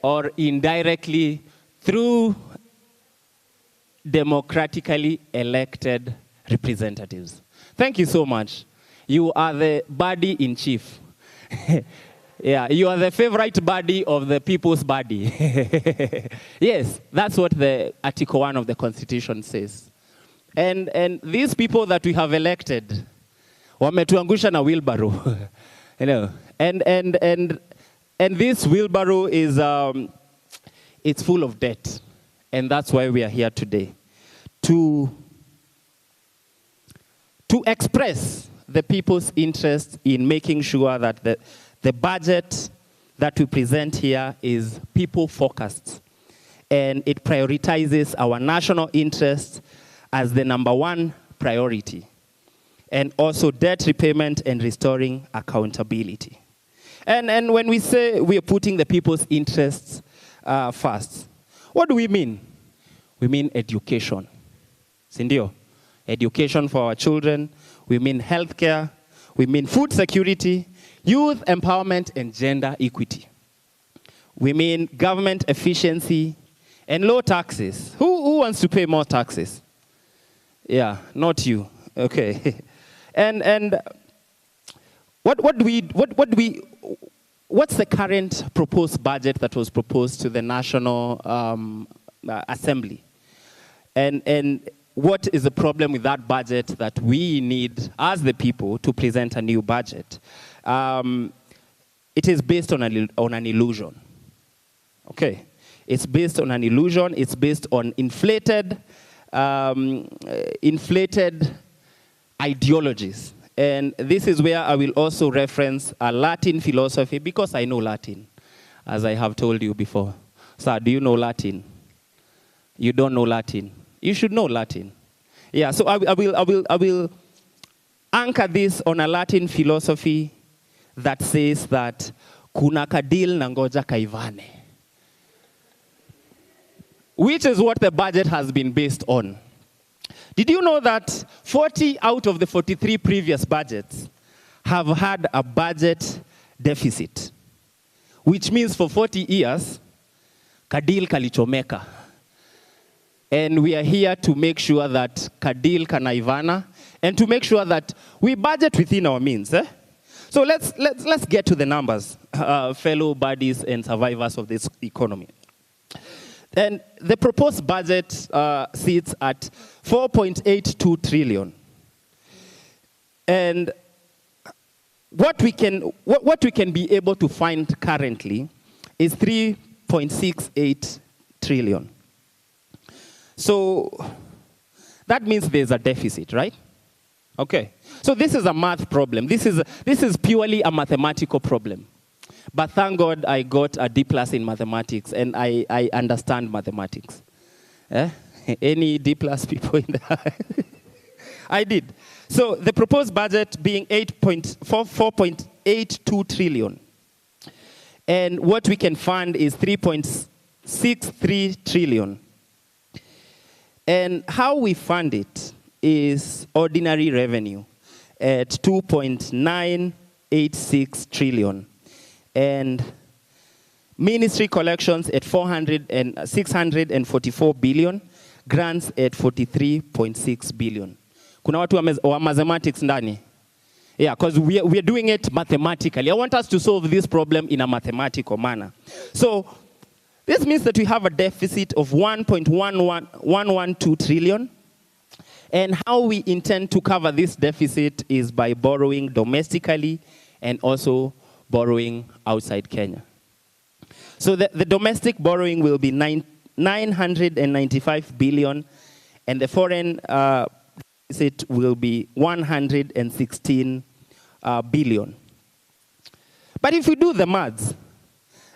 or indirectly through democratically elected representatives. Thank you so much. You are the body in chief. Yeah, you are the favorite body of the people's body. Yes, that's what the Article 1 of the Constitution says. And these people that we have elected, wametuangusha na wheelbarrow. You know, and this wheelbarrow is it's full of debt. And that's why we are here today. To express the people's interest in making sure that the budget that we present here is people-focused. And it prioritizes our national interest as the #1 priority. And also debt repayment and restoring accountability. And when we say we are putting the people's interests first, what do we mean? We mean education. Sindio? Education for our children. We mean healthcare. We mean food security, youth empowerment, and gender equity. We mean government efficiency and low taxes. Who wants to pay more taxes? Yeah, not you. Okay. And what's the current proposed budget that was proposed to the National Assembly? And what is the problem with that budget that we need as the people to present a new budget? It is based on an illusion. Okay. It's based on an illusion. It's based on inflated ideologies. And this is where I will also reference a Latin philosophy because I know Latin, as I have told you before. Sir, do you know Latin? You don't know Latin. You should know Latin. Yeah, so I will anchor this on a Latin philosophy that says that kuna kadil nangoja kaivane, which is what the budget has been based on. Did you know that 40 out of the 43 previous budgets have had a budget deficit? Which means for 40 years, kadil kalichomeka. And we are here to make sure that kadil kanaivana and to make sure that we budget within our means. So let's get to the numbers, fellow buddies and survivors of this economy. And the proposed budget sits at 4.82 trillion. And what we can be able to find currently is 3.68 trillion. So that means there's a deficit, right? Okay. So this is a math problem. This is purely a mathematical problem. But thank God I got a D+ in mathematics, and I understand mathematics. Eh? Any D+ people in the I did. So the proposed budget being 4.82 trillion. And what we can fund is 3.63 trillion. And how we fund it is ordinary revenue at 2.986 trillion. And ministry collections at 644 billion, grants at 43.6 billion. Kuna watu wa mathematics ndani? Yeah, because we are doing it mathematically. I want us to solve this problem in a mathematical manner. So this means that we have a deficit of 1.112 trillion. And how we intend to cover this deficit is by borrowing domestically and also borrowing outside Kenya. So the domestic borrowing will be 995 billion, and the foreign deficit will be 116 billion. But if we do the maths,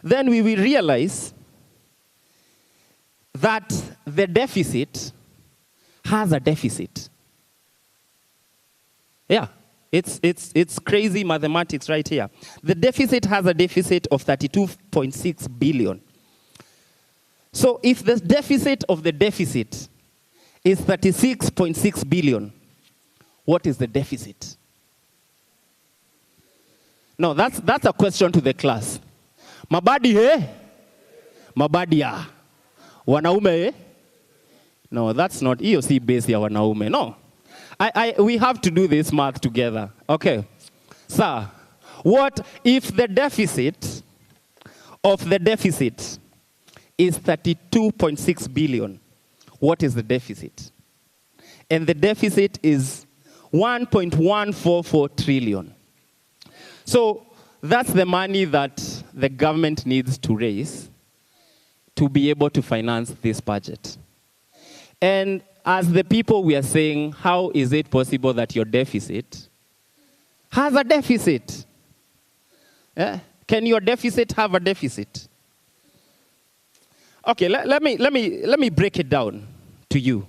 then we will realize that the deficit has a deficit. Yeah. It's crazy mathematics right here. The deficit has a deficit of 32.6 billion. So if the deficit of the deficit is 36.6 billion, what is the deficit? No, that's a question to the class. Mabadi he? Mabadi ya. Wanaume he? No, that's not EOC based ya wanaume. No. We have to do this math together. Okay. Sir, what if the deficit of the deficit is 32.6 billion? What is the deficit? And the deficit is 1.144 trillion. So that's the money that the government needs to raise to be able to finance this budget. And as the people, we are saying, how is it possible that your deficit has a deficit? Can your deficit have a deficit? Okay, let me break it down to you.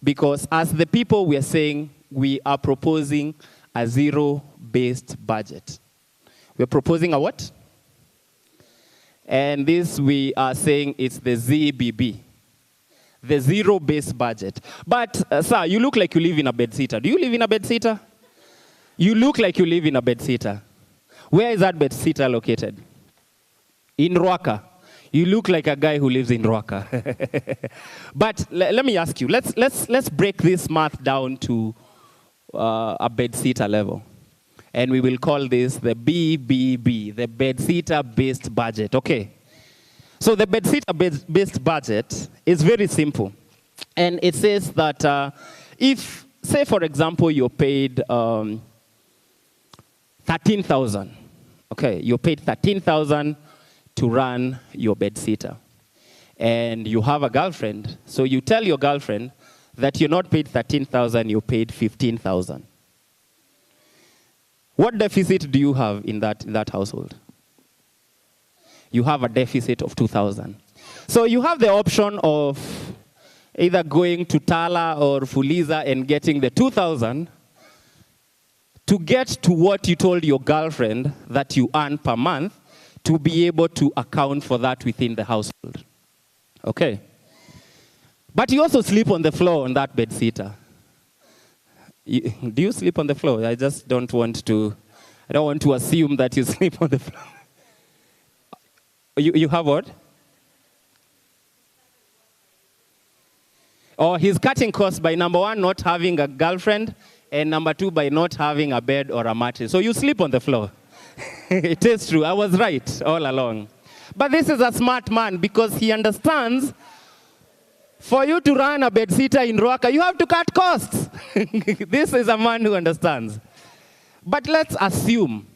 Because as the people, we are saying, we are proposing a zero-based budget. We're proposing a what? And this we are saying it's the ZBB. The zero-based budget. But, sir, you look like you live in a bedsitter. Do you live in a bedsitter? You look like you live in a bedsitter. Where is that bedsitter located? In Ruaka. You look like a guy who lives in Ruaka. But let me ask you, let's break this math down to a bedsitter level. And we will call this the BBB, the bedsitter-based budget. Okay. So the bedsitter-based budget is very simple. And it says that if, say, for example, you're paid 13,000. Okay, you're paid 13,000 to run your bedsitter. And you have a girlfriend. So you tell your girlfriend that you're not paid 13,000, you're paid 15,000. What deficit do you have in that household? You have a deficit of 2,000. So you have the option of either going to Tala or Fuliza and getting the 2,000 to get to what you told your girlfriend that you earn per month to be able to account for that within the household. Okay. But you also sleep on the floor on that bedsitter. Do you sleep on the floor? I just don't want to assume that you sleep on the floor. You have what? Oh, he's cutting costs by number one, not having a girlfriend, and number two, by not having a bed or a mattress. So you sleep on the floor. It is true. I was right all along. But this is a smart man because he understands for you to run a bedsitter in Ruaka, you have to cut costs. This is a man who understands. But let's assume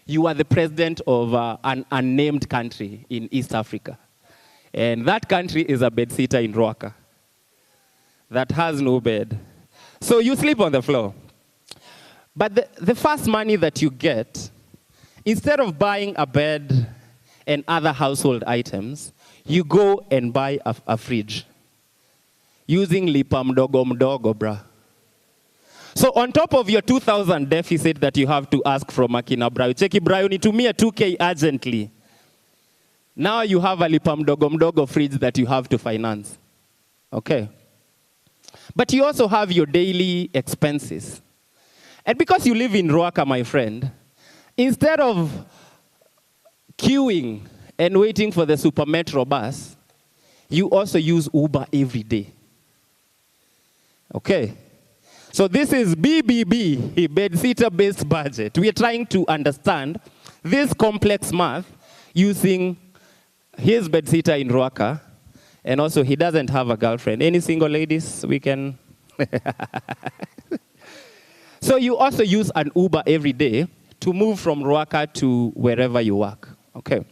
you are the president of an unnamed country in East Africa. And that country is a bedsitter in Ruaka that has no bed. So you sleep on the floor. But the first money that you get, instead of buying a bed and other household items, you go and buy a fridge using lipa mdogo mdogo, bruh. So on top of your 2,000 deficit that you have to ask from Akina Brayo, cheki Brayo, nitumie 2K urgently. Now you have a lipa mdogo mdogo fridge that you have to finance. Okay. But you also have your daily expenses. And because you live in Ruaka, my friend, instead of queuing and waiting for the Super Metro bus, you also use Uber every day. Okay. So this is BBB, bedsitter-based budget. We are trying to understand this complex math using his bedsitter in Ruaka, and also he doesn't have a girlfriend. Any single ladies we can? So you also use an Uber every day to move from Ruaka to wherever you work. Okay.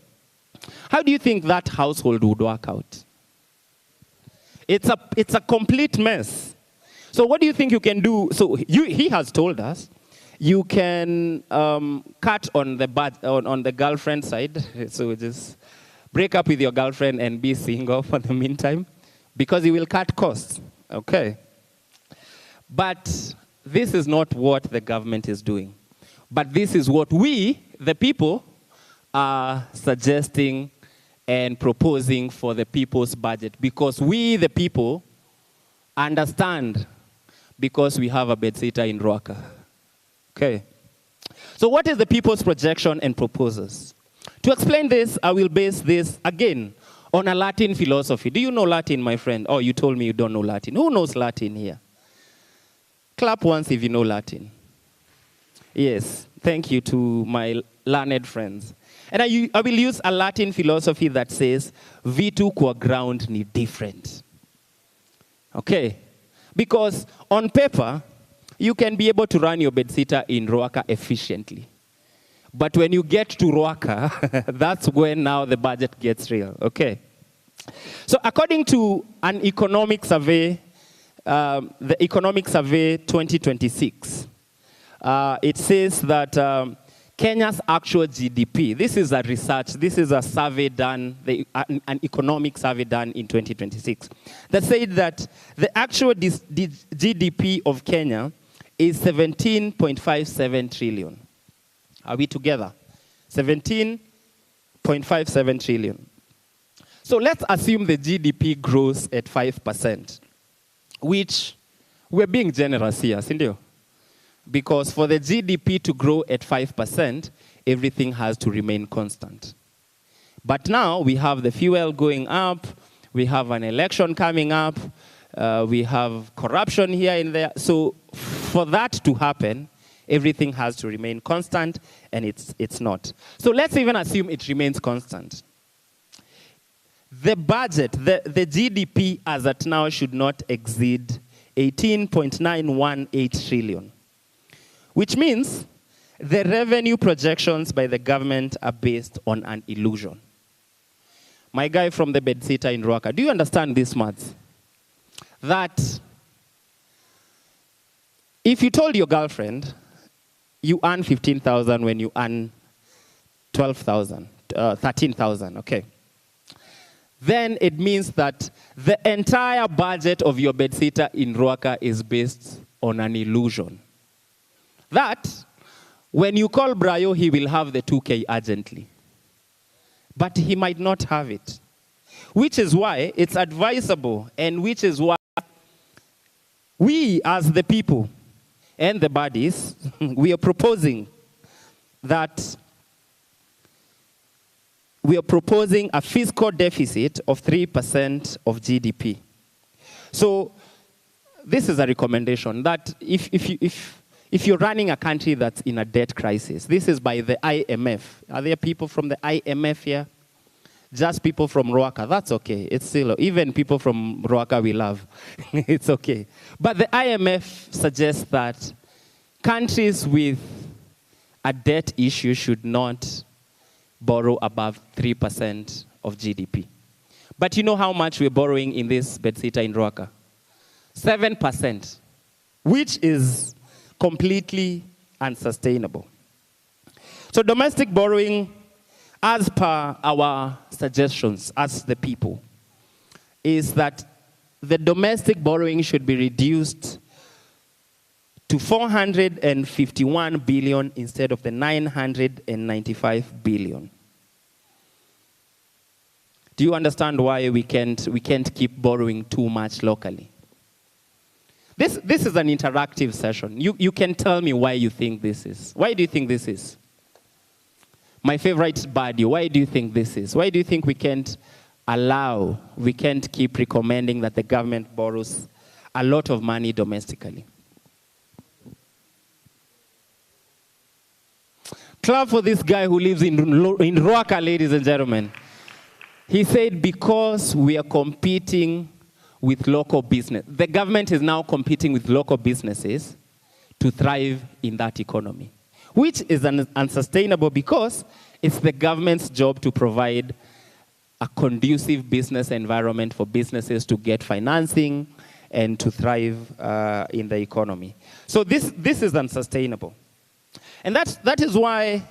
How do you think that household would work out? It's a complete mess. So what do you think you can do? So he has told us you can cut on the girlfriend side. So just break up with your girlfriend and be single for the meantime, because it will cut costs. Okay. But this is not what the government is doing. But this is what we, the people, are suggesting and proposing for the people's budget, because we, the people, understand, because we have a bedsitter in Ruaka. Okay. So what is the people's projection and proposals? To explain this, I will base this, again, on a Latin philosophy. Do you know Latin, my friend? Oh, you told me you don't know Latin. Who knows Latin here? Clap once if you know Latin. Yes, thank you to my learned friends. And I will use a Latin philosophy that says, vitu qua ground ni different. Okay? Because on paper, you can be able to run your bedsitter in Ruaka efficiently. But when you get to Ruaka, that's when now the budget gets real. Okay? So according to an economic survey, the Economic Survey 2026, it says that Kenya's actual GDP, this is a research, this is a survey done, an economic survey done in 2026, that said that the actual GDP of Kenya is 17.57 trillion. Are we together? 17.57 trillion. So let's assume the GDP grows at 5%, which we're being generous here, isn't it? Because for the GDP to grow at 5%, everything has to remain constant. But now we have the fuel going up, we have an election coming up, we have corruption here and there. So for that to happen, everything has to remain constant, and it's not. So let's even assume it remains constant. The budget, the GDP as at now should not exceed 18.918 trillion, which means the revenue projections by the government are based on an illusion. My guy from the bedsitter in Ruaka, do you understand this maths? That if you told your girlfriend you earn 15,000 when you earn 12,000, 13,000, okay, then it means that the entire budget of your bedsitter in Ruaka is based on an illusion. That when you call Brayo, he will have the 2K urgently. But he might not have it. Which is why it's advisable, and which is why we as the people and the bodies, we are proposing that we are proposing a fiscal deficit of 3% of GDP. So this is a recommendation that if you're running a country that's in a debt crisis, this is by the IMF. Are there people from the IMF here? just people from Ruaka, that's okay. It's still, even people from Ruaka we love. It's okay. But the IMF suggests that countries with a debt issue should not borrow above 3% of GDP. But you know how much we're borrowing in this bedsitter in Ruaka? 7%, which is completely unsustainable. So domestic borrowing, as per our suggestions as the people, is that the domestic borrowing should be reduced to 451 billion instead of the 995 billion. Do you understand why we can't keep borrowing too much locally? This is an interactive session. You can tell me why you think this is. Why do you think this is? My favorite body, why do you think this is? Why do you think we can't keep recommending that the government borrows a lot of money domestically? Clap for this guy who lives in Ruaka, ladies and gentlemen. He said, because we are competing with local business. The government is now competing with local businesses to thrive in that economy, which is unsustainable because it's the government's job to provide a conducive business environment for businesses to get financing and to thrive in the economy. So this is unsustainable. And that is why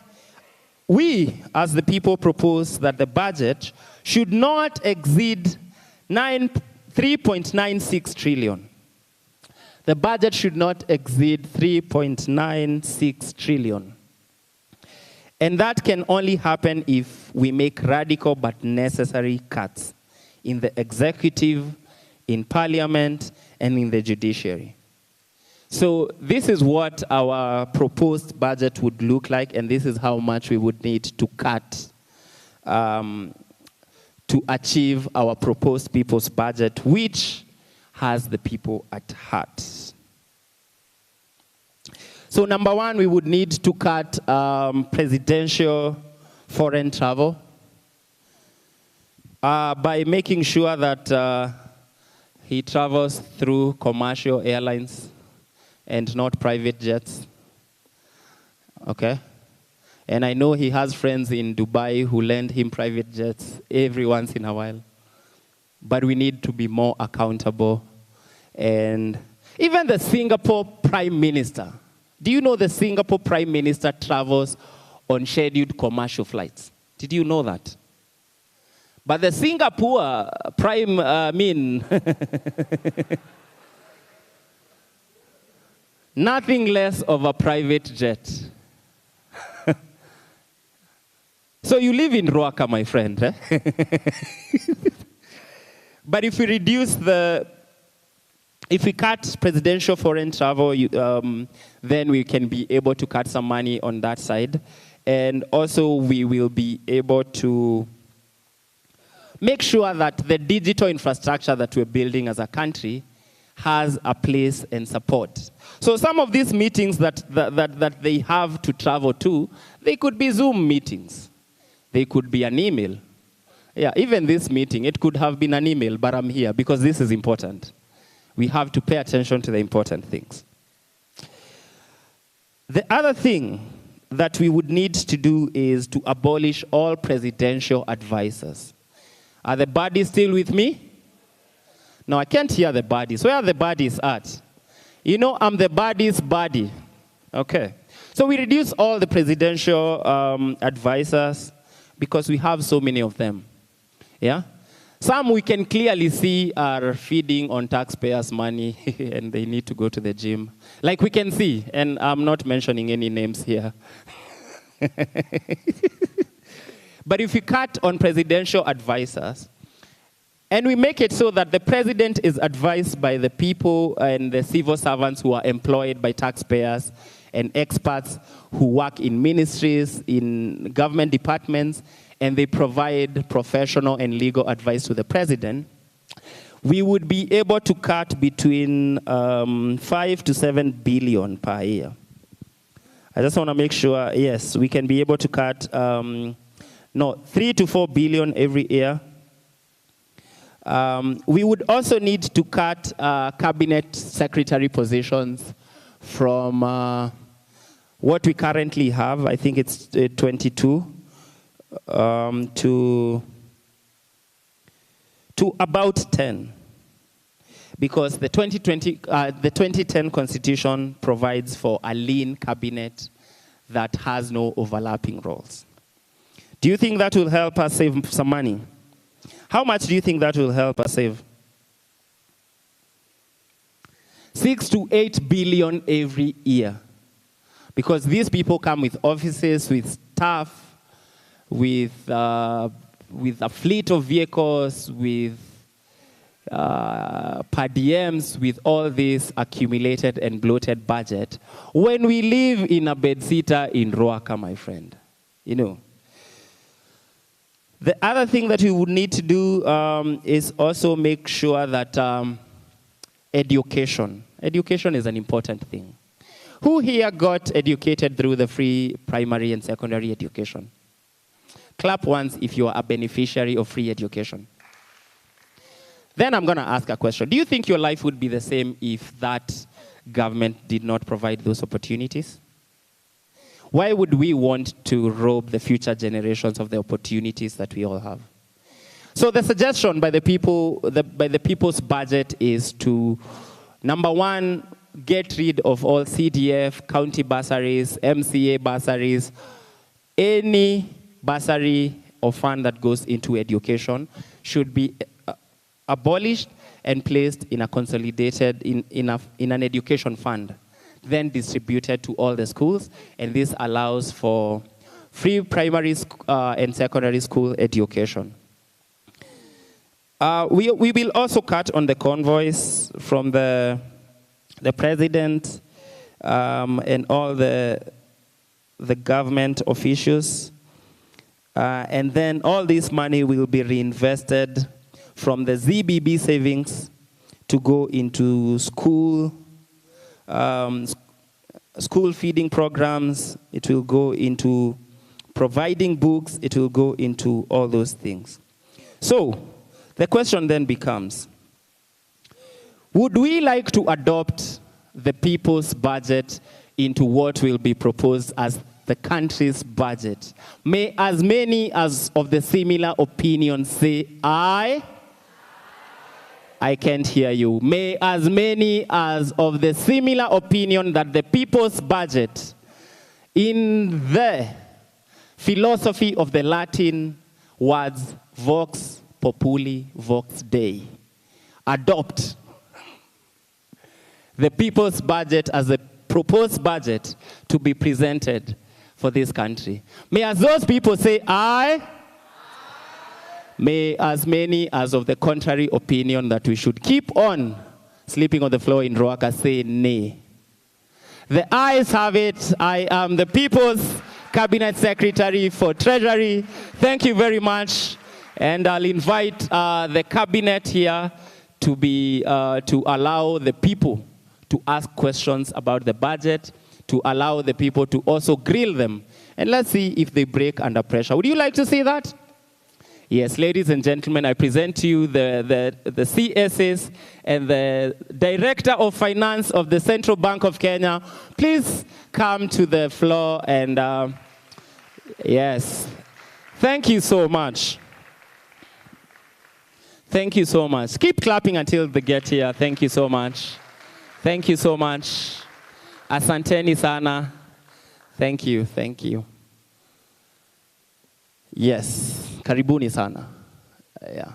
we, as the people, propose that the budget should not exceed 3.96 trillion. The budget should not exceed 3.96 trillion. And that can only happen if we make radical but necessary cuts in the executive, in parliament, and in the judiciary. So this is what our proposed budget would look like, and this is how much we would need to cut to achieve our proposed people's budget, which has the people at heart. So number one, we would need to cut presidential foreign travel by making sure that he travels through commercial airlines and not private jets. Okay? And I know he has friends in Dubai who lend him private jets every once in a while. But we need to be more accountable. And even the Singapore Prime Minister, do you know the Singapore Prime Minister travels on scheduled commercial flights? Did you know that? But the Singapore Prime, nothing less of a private jet. So you live in Ruaka, my friend. Eh? But if we if we cut presidential foreign travel, then we can be able to cut some money on that side. And also we will be able to make sure that the digital infrastructure that we're building as a country has a place and support. So some of these meetings that they have to travel to, they could be Zoom meetings. They could be an email. Yeah, even this meeting, it could have been an email, but I'm here because this is important. We have to pay attention to the important things. The other thing that we would need to do is to abolish all presidential advisors. Are the buddies still with me? No, I can't hear the buddies. Where are the buddies at? You know, I'm the buddy's buddy. Okay. So we reduce all the presidential advisors because we have so many of them. Yeah? Some we can clearly see are feeding on taxpayers' money and they need to go to the gym. Like we can see, and I'm not mentioning any names here. But if we cut on presidential advisors, and we make it so that the president is advised by the people and the civil servants who are employed by taxpayers and experts who work in ministries, in government departments, and they provide professional and legal advice to the president, we would be able to cut between 5 to 7 billion per year. I just want to make sure, yes, we can be able to cut No, 3 to 4 billion every year. We would also need to cut cabinet secretary positions from what we currently have. I think it's 22 to about 10. Because the 2010 Constitution provides for a lean cabinet that has no overlapping roles. Do you think that will help us save some money? How much do you think that will help us save? 6 to 8 billion every year. Because these people come with offices, with staff, with a fleet of vehicles, with per diems, with all this accumulated and bloated budget, when we live in a bedsitter in Ruaka, my friend. You know. The other thing that we would need to do is also make sure that education is an important thing. Who here got educated through the free primary and secondary education? Clap once if you are a beneficiary of free education. Then I'm going to ask a question. Do you think your life would be the same if that government did not provide those opportunities? Why would we want to rob the future generations of the opportunities that we all have? So the suggestion by the people's budget is to, number one, get rid of all CDF, county bursaries, MCA bursaries, any bursary or fund that goes into education should be abolished and placed in a consolidated, in an education fund, then distributed to all the schools, and this allows for free primary and secondary school education. We will also cut on the convoys from the president and all the government officials, and then all this money will be reinvested from the ZBB savings to go into school feeding programs. It will go into providing books. It will go into all those things. So the question then becomes, would we like to adopt the people's budget into what will be proposed as the country's budget? May as many as of the similar opinion say aye. I can't hear you. May as many as of the similar opinion that the people's budget, in the philosophy of the Latin words vox populi, vox Dei, adopt the people's budget as the proposed budget to be presented for this country. May as those people say aye. May as many as of the contrary opinion that we should keep on sleeping on the floor in Ruaka say nay. The ayes have it. I am the People's Cabinet Secretary for Treasury. Thank you very much. And I'll invite the Cabinet here to allow the people to ask questions about the budget, to allow the people to also grill them. And let's see if they break under pressure. Would you like to see that? Yes, ladies and gentlemen, I present to you the CSs and the Director of Finance of the Central Bank of Kenya. Please come to the floor and, yes. Thank you so much. Thank you so much. Keep clapping until they get here. Thank you so much. Thank you so much. Asanteni sana. Thank you, thank you. Yes. Karibuni sana. Yeah.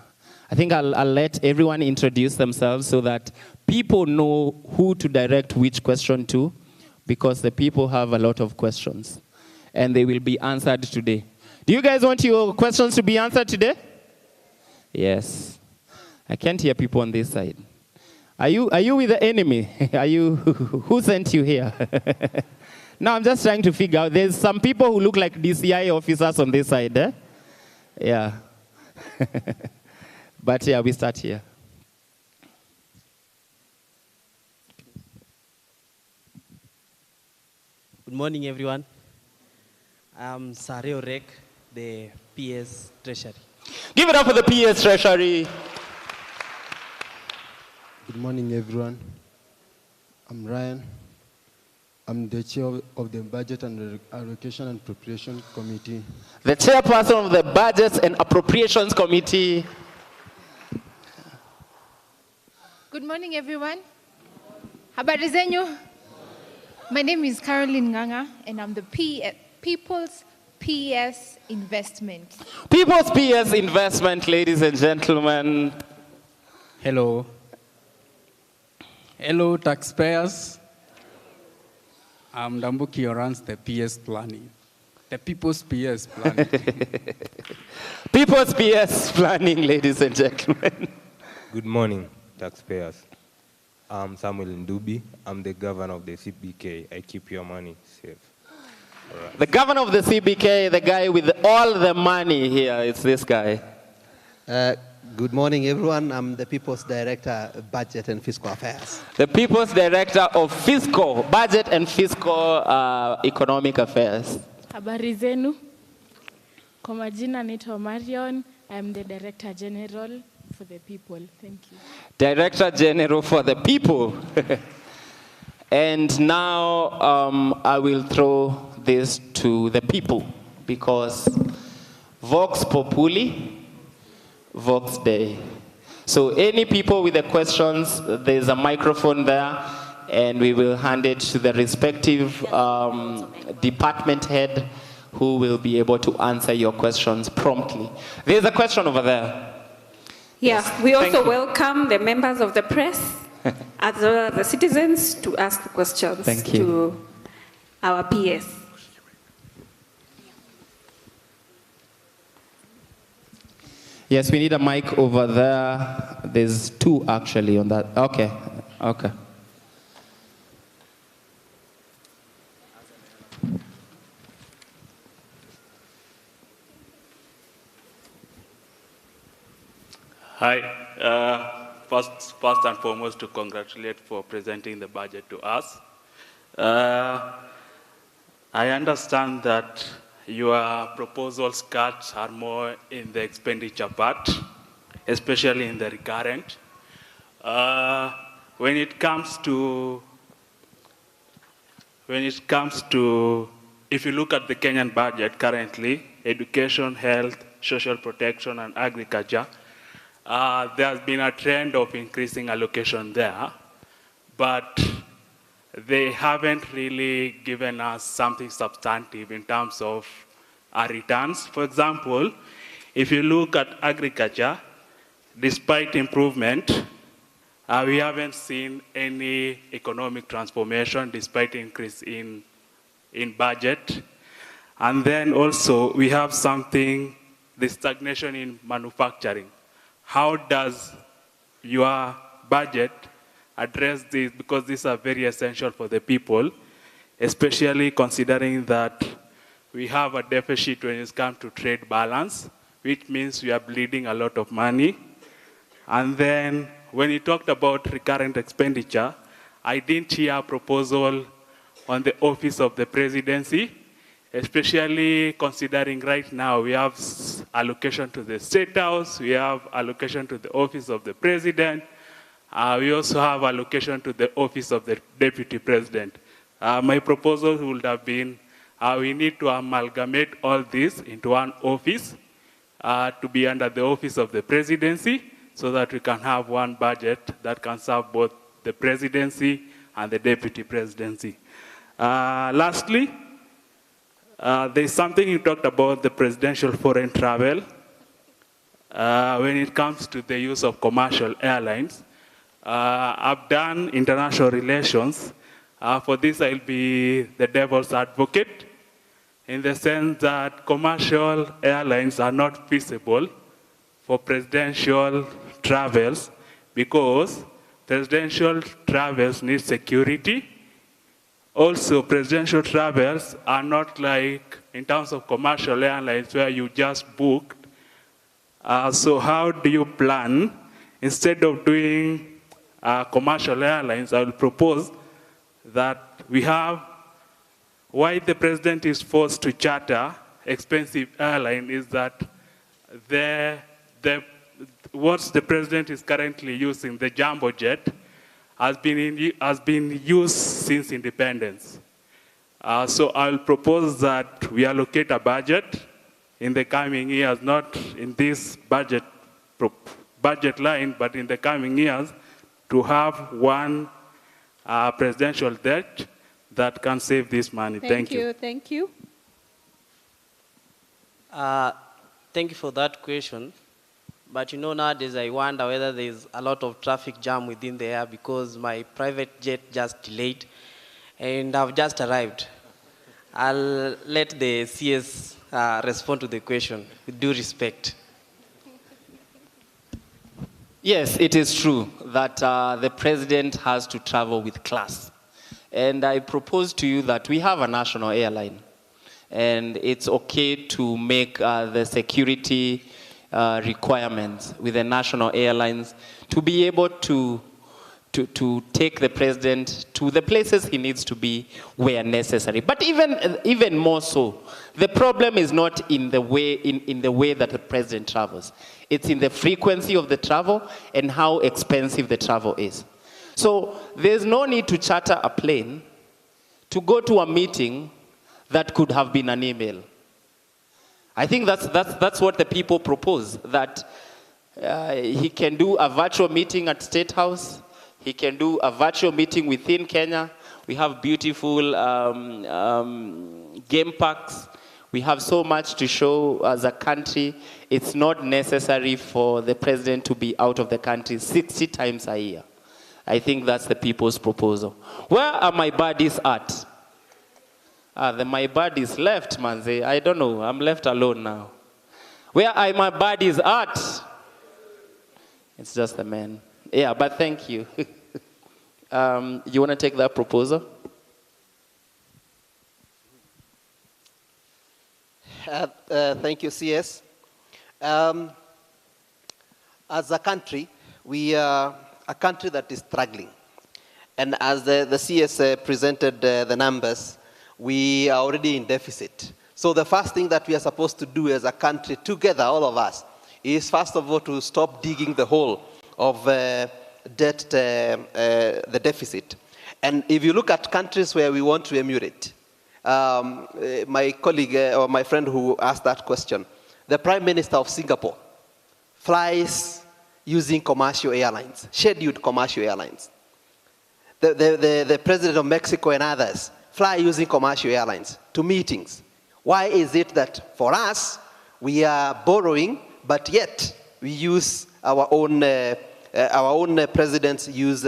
I think I'll let everyone introduce themselves so that people know who to direct which question to, because the people have a lot of questions and they will be answered today. Do you guys want your questions to be answered today? Yes. I can't hear people on this side. Are you with the enemy? Who sent you here? No, I'm just trying to figure out. There's some people who look like DCI officers on this side, eh? Yeah. But yeah, we start here. Good morning, everyone. I'm Sare Orek, the PS Treasury. Give it up for the PS Treasury. Good morning, everyone. I'm Ryan. I'm the chair of the Budget and Allocation and Appropriation Committee. The chairperson of the Budgets and Appropriations Committee. Good morning, everyone. Habari zenyu? My name is Caroline Nganga, and I'm the People's PS Investment. People's PS Investment, ladies and gentlemen. Hello. Hello, taxpayers. I'm Dambuki who runs the PS planning. The People's PS planning. People's PS Planning, ladies and gentlemen. Good morning, taxpayers. I'm Samuel Ndubi. I'm the governor of the CBK. I keep your money safe. Right. The governor of the CBK, the guy with all the money here, it's this guy. Good morning, everyone. I'm the People's Director, Budget and Fiscal Affairs. The People's Director of Fiscal, Budget and Fiscal Economic Affairs. Habari zenu. Kwa majina naitwa Marion. I'm the Director General for the people. Thank you. Director General for the people. And now I will throw this to the people because Vox Populi, Vox Dei. So any people with the questions, there's a microphone there and we will hand it to the respective department head who will be able to answer your questions promptly. There's a question over there. Yeah, Yes, we thank also you. welcome the members of the press as well as the citizens to ask questions Thank you. to our PS. Yes, we need a mic over there. There's two actually on that. Okay, okay. Hi. First and foremost, to congratulate for presenting the budget to us. I understand that your proposals cuts are more in the expenditure part, especially in the recurrent. When it comes to, if you look at the Kenyan budget currently, education, health, social protection, and agriculture, there has been a trend of increasing allocation there, but they haven't really given us something substantive in terms of our returns. For example, if you look at agriculture, despite improvement, we haven't seen any economic transformation despite increase in budget. And then also we have something, the stagnation in manufacturing. How does your budget address this? Because these are very essential for the people, especially considering that we have a deficit when it comes to trade balance, which means we are bleeding a lot of money. And then when you talked about recurrent expenditure, I didn't hear a proposal on the office of the presidency, especially considering right now we have allocation to the State House, we have allocation to the office of the president, we also have allocation to the office of the deputy president. My proposal would have been we need to amalgamate all this into one office to be under the office of the presidency so that we can have one budget that can serve both the presidency and the deputy presidency. Lastly, there's something you talked about, the presidential foreign travel. When it comes to the use of commercial airlines, I've done international relations. For this, I'll be the devil's advocate in the sense that commercial airlines are not feasible for presidential travels because presidential travels need security. Also, presidential travels are not like in terms of commercial airlines where you just booked. So how do you plan, instead of doing commercial airlines, I will propose that we have, why the president is forced to charter expensive airline is that what the president is currently using, the jumbo jet, has been used since independence. So I'll propose that we allocate a budget in the coming years, not in this budget line, but in the coming years, to have one presidential jet that can save this money. Thank you. Thank you. Thank you for that question. But you know, nowadays I wonder whether there's a lot of traffic jam within the air because my private jet just delayed and I've just arrived. I'll let the CS respond to the question with due respect. Yes, it is true that the president has to travel with class. And I propose to you that we have a national airline. And it's okay to make the security requirements with the national airlines to be able to take the president to the places he needs to be where necessary. But even more so, the problem is not in the way that the president travels. It's in the frequency of the travel and how expensive the travel is. So there's no need to charter a plane to go to a meeting that could have been an email. I think that's what the people propose, that he can do a virtual meeting at State House. He can do a virtual meeting within Kenya. We have beautiful game parks. We have so much to show as a country. It's not necessary for the president to be out of the country 60 times a year. I think that's the people's proposal. Where are my buddies at? My buddies left, manze. I don't know. I'm left alone now. Where are my buddies at? It's just the man. Yeah, but thank you. You want to take that proposal? Thank you, CS. As a country, we are a country that is struggling. And as the CS presented the numbers, we are already in deficit. So the first thing that we are supposed to do as a country, together, all of us, is first of all to stop digging the hole of the deficit. And if you look at countries where we want to emulate, my colleague or my friend who asked that question, the Prime Minister of Singapore flies using commercial airlines, scheduled commercial airlines. The President of Mexico and others fly using commercial airlines to meetings. Why is it that for us, we are borrowing, but yet we use our own presidents use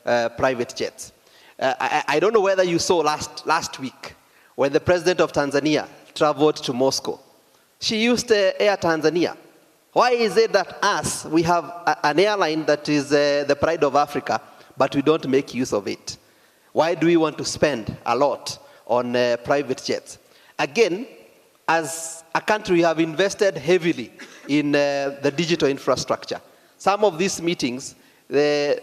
private jets? I don't know whether you saw last week when the president of Tanzania traveled to Moscow. She used Air Tanzania. Why is it that we have an airline that is the pride of Africa, but we don't make use of it? Why do we want to spend a lot on private jets? Again, as a country, we have invested heavily in the digital infrastructure. Some of these meetings, the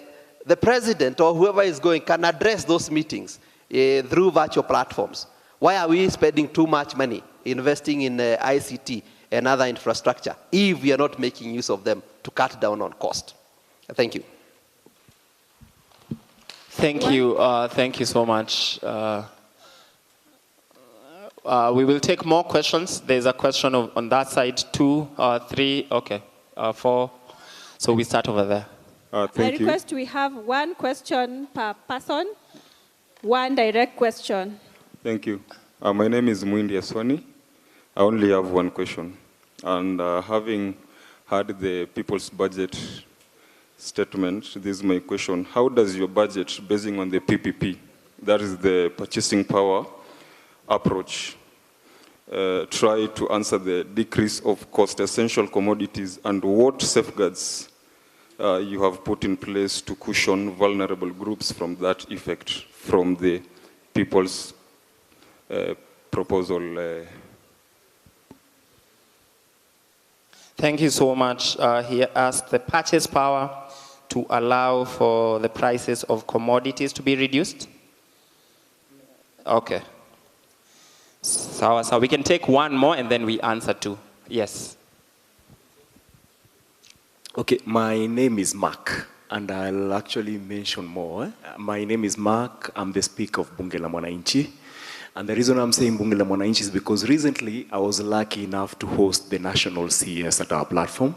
president or whoever is going can address those meetings through virtual platforms. Why are we spending too much money investing in ICT and other infrastructure if we are not making use of them to cut down on cost? Thank you. Thank you. Thank you so much. We will take more questions. There's a question on that side, 2, 3, okay, 4. So we start over there. I request we have one question per person, one direct question. Thank you. My name is Mwindi Aswani. I only have one question. And having heard the people's budget statement, this is my question. How does your budget, basing on the PPP, that is the purchasing power approach, try to answer the decrease of cost essential commodities, and what safeguards you have put in place to cushion vulnerable groups from that effect from the people's proposal? Thank you so much. He asked the purchase power to allow for the prices of commodities to be reduced. Okay. So we can take one more and then we answer two. Yes. Okay, my name is Mark, and I'll actually mention more. My name is Mark. I'm the speaker of Bunge la Mwananchi. And the reason I'm saying Bunge la Mwananchi is because recently I was lucky enough to host the national CES at our platform.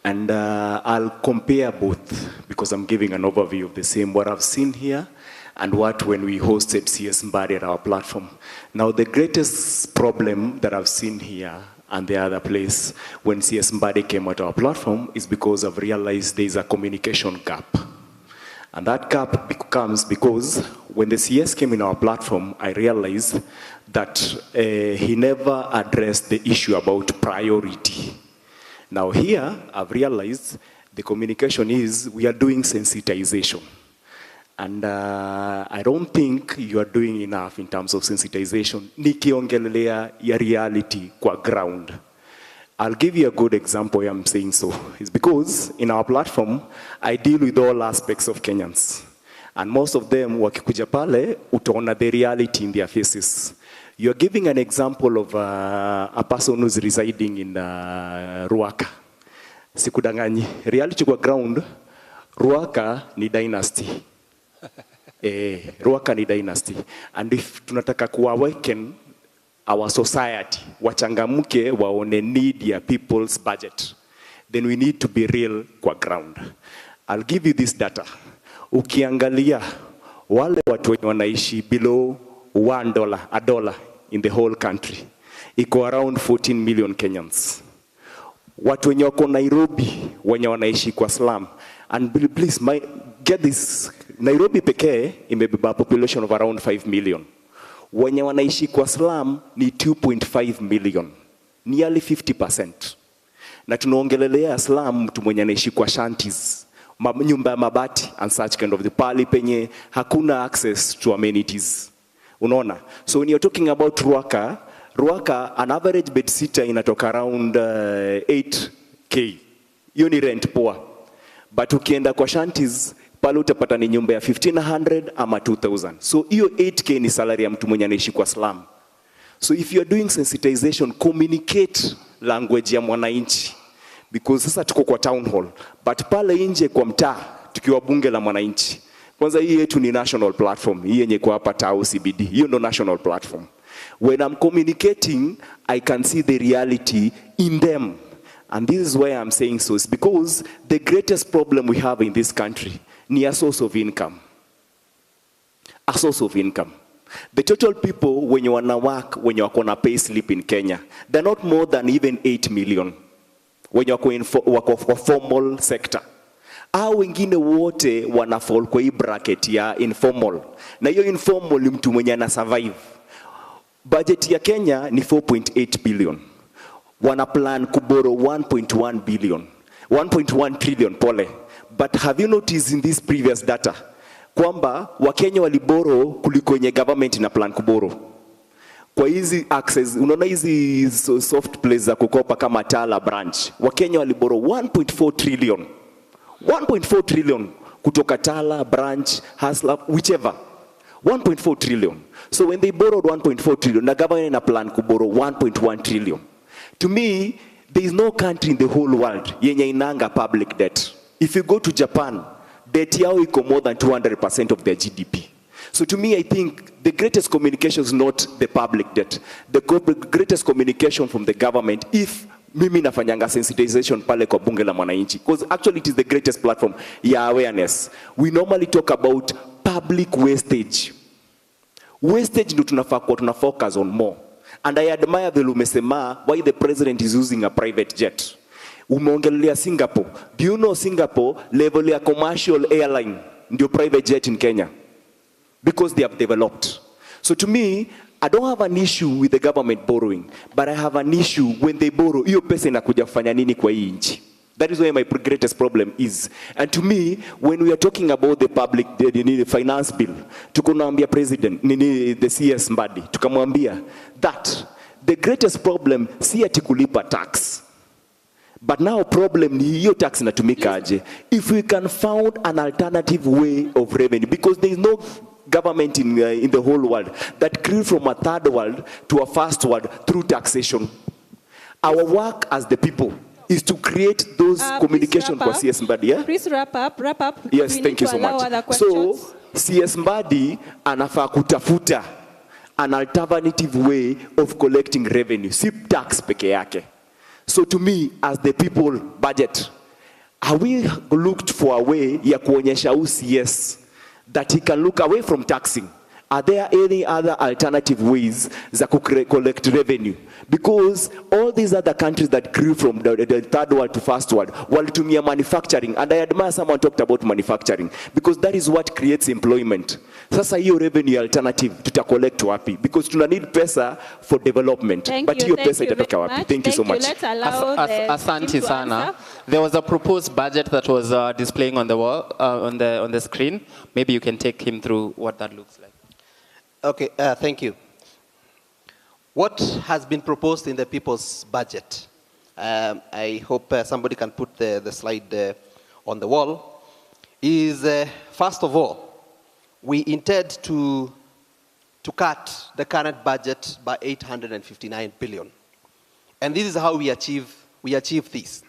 And I'll compare both because I'm giving an overview of the same, what I've seen here and what when we hosted CS Mbadi at our platform. Now, the greatest problem that I've seen here and the other place when CS Mbadi came at our platform is because I've realized there's a communication gap. And that gap comes because when the CS came in our platform, I realized that he never addressed the issue about priority. Now here, I've realized the communication is we are doing sensitization. And I don't think you are doing enough in terms of sensitization. Nikiongelelea ya reality kwa ground. I'll give you a good example why I'm saying so. It's because in our platform, I deal with all aspects of Kenyans. And most of them, wakikuja pale, utaona the reality in their faces. You're giving an example of a person who's residing in Ruaka. Sikudanganyi. Reality kwa ground, Ruaka ni dynasty. Ruaka ni dynasty. And if tunataka kuawaken our society, wachangamuke waone need ya people's budget, then we need to be real kwa ground. I'll give you this data. Ukiangalia, wale watu wenye wanaishi below $1 in the whole country, iko around 14 million Kenyans. Watu wenye wako Nairobi, wenye wanaishi kwa slum, and please, get this, Nairobi pekee imebeba population of around 5 million. Wenye wanaishi kwa slum ni 2.5 million, nearly 50%. Na tunaongelelea slum mtu mwenye anaishi kwa shanties, nyumba ya mabati and such kind of the pali penye hakuna access to amenities. Unaona? So when you're talking about Ruaka, an average bed sitter inatoka around 8K. Hiyo ni rent poor. But ukienda kwa shanties, pale utapata ni nyumba ya 1500 ama 2000. So hiyo 8K ni salary ya mtu mwenye anaishi kwa slum. So if you are doing sensitization, communicate language ya mwananchi. Because sasa tuko kwa town hall. But pale nje kwa mtaa, tukiwa bunge la mwananchi. Kwanza hii yetu ni national platform. Hii yenye kwa hapa Tao CBD. Hiyo ndo national platform. When I'm communicating, I can see the reality in them. And this is why I'm saying so. It's because the greatest problem we have in this country ni a source of income. A source of income. The total people when you wanna work, when you are pay slip in Kenya, they're not more than even 8 million. When you are work of formal sector. Hao wengine wote wana fall kwa hii bracket ya informal. Na hiyo informal ni mtu mwenye ana survive. Budget ya Kenya ni 4.8 billion. Wana plan kuboro 1.1 billion. 1.1 trillion pole. But have you noticed in this previous data kwamba Wakenya waliboro kuliko yenye government ina plan kuboro? Kwa hizi access, unaona hizi soft places za kukopa kama Tala branch, Wakenya waliboro 1.4 trillion. 1.4 trillion kutoka Tala branch, Hasla, whichever. 1.4 trillion. So when they borrowed 1.4 trillion, the government ina plan kuboro 1.1 trillion. To me, there is no country in the whole world yenye inanga public debt. If you go to Japan, debt yao iko more than 200% of their GDP. So to me, I think the greatest communication is not the public debt. The greatest communication from the government, if mimi nafanyanga sensitization pale kwa bunge la mwananchi, because actually it is the greatest platform ya awareness. We normally talk about public wastage. Wastage ndo tunafaa kwa tunafocus on more. And I admire vile umesema why the president is using a private jet. Umeongelea Singapore. Do you know Singapore level ya commercial airline ndio private jet in Kenya? Because they have developed. So to me, I don't have an issue with the government borrowing, but I have an issue when they borrow. Hiyo pesa inakuja kufanya nini kwa hii nchi? That is where my greatest problem is. And to me, when we are talking about the public, the finance bill, tukamwambia president, the CS Mbadi, tukamwambia that the greatest problem si ati kulipa tax. But now problem ni hiyo tax inatumika aje. If we can found an alternative way of revenue, because there is no government in the whole world that grew from a third world to a first world through taxation. Our work as the people is to create those communication kwa CS Mbadi. Yeah? Please wrap up. Yes, thank you so much. So, CS Mbadi anafaa kutafuta an alternative way of collecting revenue, si tax peke yake. So to me, as the people budget, have we looked for a way ya kuonyesha CS that he can look away from taxing? Are there any other alternative ways za collect revenue? Because all these other countries that grew from the third world to first world, walitumia manufacturing, and I admire someone talked about manufacturing, because that is what creates employment. Sasa hiyo revenue alternative tuta collect wapi? Because tuna need pesa for development. But hiyo pesa itatoka wapi? Thank you so much. Asante sana. There was a proposed budget that was displaying on the wall, on the screen. Maybe you can take him through what that looks like. Okay, thank you. What has been proposed in the people's budget? I hope somebody can put the slide on the wall. Is first of all, we intend to cut the current budget by 859 billion, and this is how we achieve this.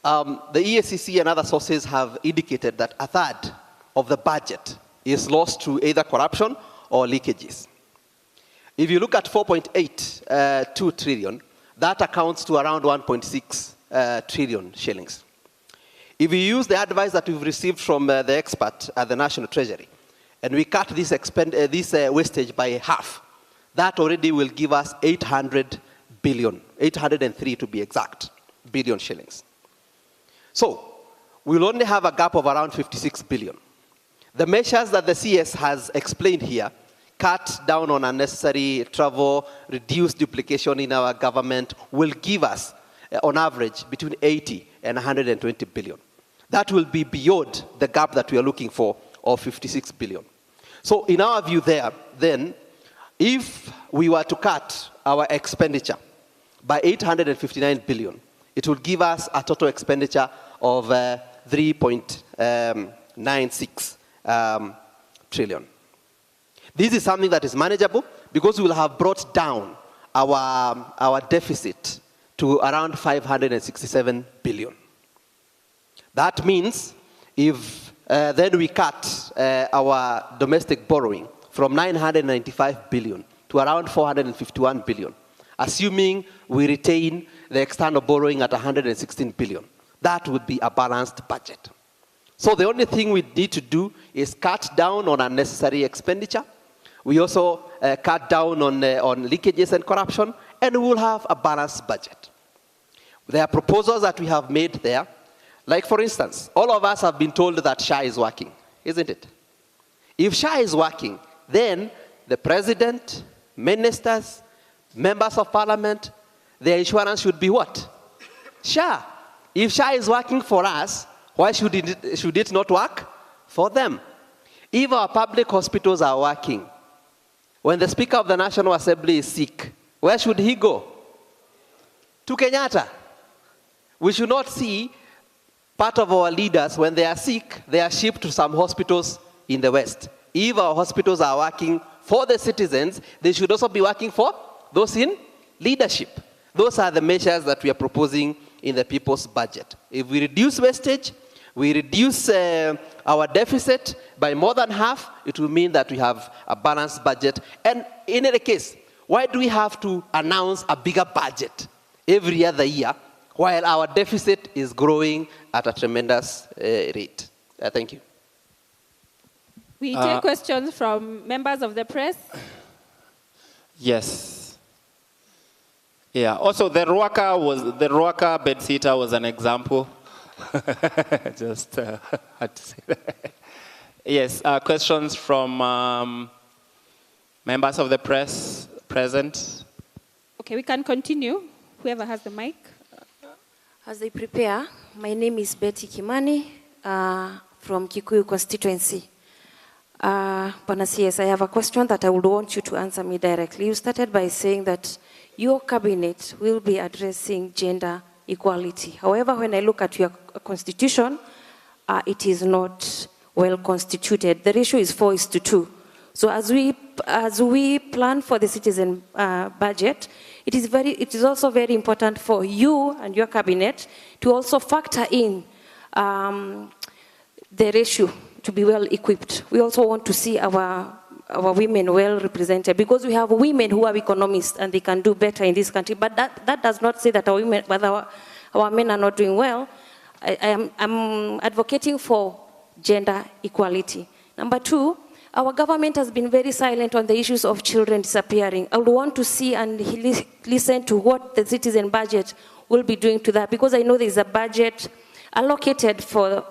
The EACC and other sources have indicated that a third of the budget is lost to either corruption or leakages. If you look at 4.82 trillion, that accounts to around 1.6 trillion shillings. If we use the advice that we've received from the expert at the National Treasury, and we cut this wastage by half, that already will give us 800 billion, 803 to be exact, billion shillings. So we'll only have a gap of around 56 billion. The measures that the CS has explained here, cut down on unnecessary travel, reduce duplication in our government, will give us, on average, between 80 and 120 billion. That will be beyond the gap that we are looking for of 56 billion. So in our view then, if we were to cut our expenditure by 859 billion, it will give us a total expenditure of 3.96 trillion. This is something that is manageable because we will have brought down our deficit to around 567 billion. That means if then we cut our domestic borrowing from 995 billion to around 451 billion, assuming we retain the external borrowing at 116 billion, that would be a balanced budget. So the only thing we need to do is cut down on unnecessary expenditure. We also cut down on leakages and corruption, and we will have a balanced budget. There are proposals that we have made there. Like, for instance, all of us have been told that SHA is working, isn't it? If SHA is working, then the president, ministers, members of parliament, their insurance should be what? SHA. If SHA is working for us, why should it not work for them? If our public hospitals are working, when the Speaker of the National Assembly is sick, where should he go? To Kenyatta. We should not see part of our leaders, when they are sick, they are shipped to some hospitals in the West. If our hospitals are working for the citizens, they should also be working for those in leadership. Those are the measures that we are proposing in the people's budget. If we reduce wastage, we reduce our deficit by more than half, it will mean that we have a balanced budget. And in any case, why do we have to announce a bigger budget every other year while our deficit is growing at a tremendous rate? Thank you. We take questions from members of the press. Yes. Yeah. Also, the Ruaka bedsitter was an example. Just had to say that. Yes. Questions from members of the press present. Okay, we can continue. Whoever has the mic. As they prepare, my name is Betty Kimani from Kikuyu constituency. Bwana CS, I have a question that I would want you to answer me directly. You started by saying that your cabinet will be addressing gender equality. However, when I look at your constitution, it is not well constituted. The ratio is 4:2. So as we plan for the citizen budget, it is also very important for you and your cabinet to also factor in the ratio to be well equipped. We also want to see our women well represented, because we have women who are economists and they can do better in this country. But that does not say that our men are not doing well. I'm advocating for gender equality. Number two, our government has been very silent on the issues of children disappearing. I would want to see and listen to what the citizen budget will be doing to that, because I know there is a budget allocated for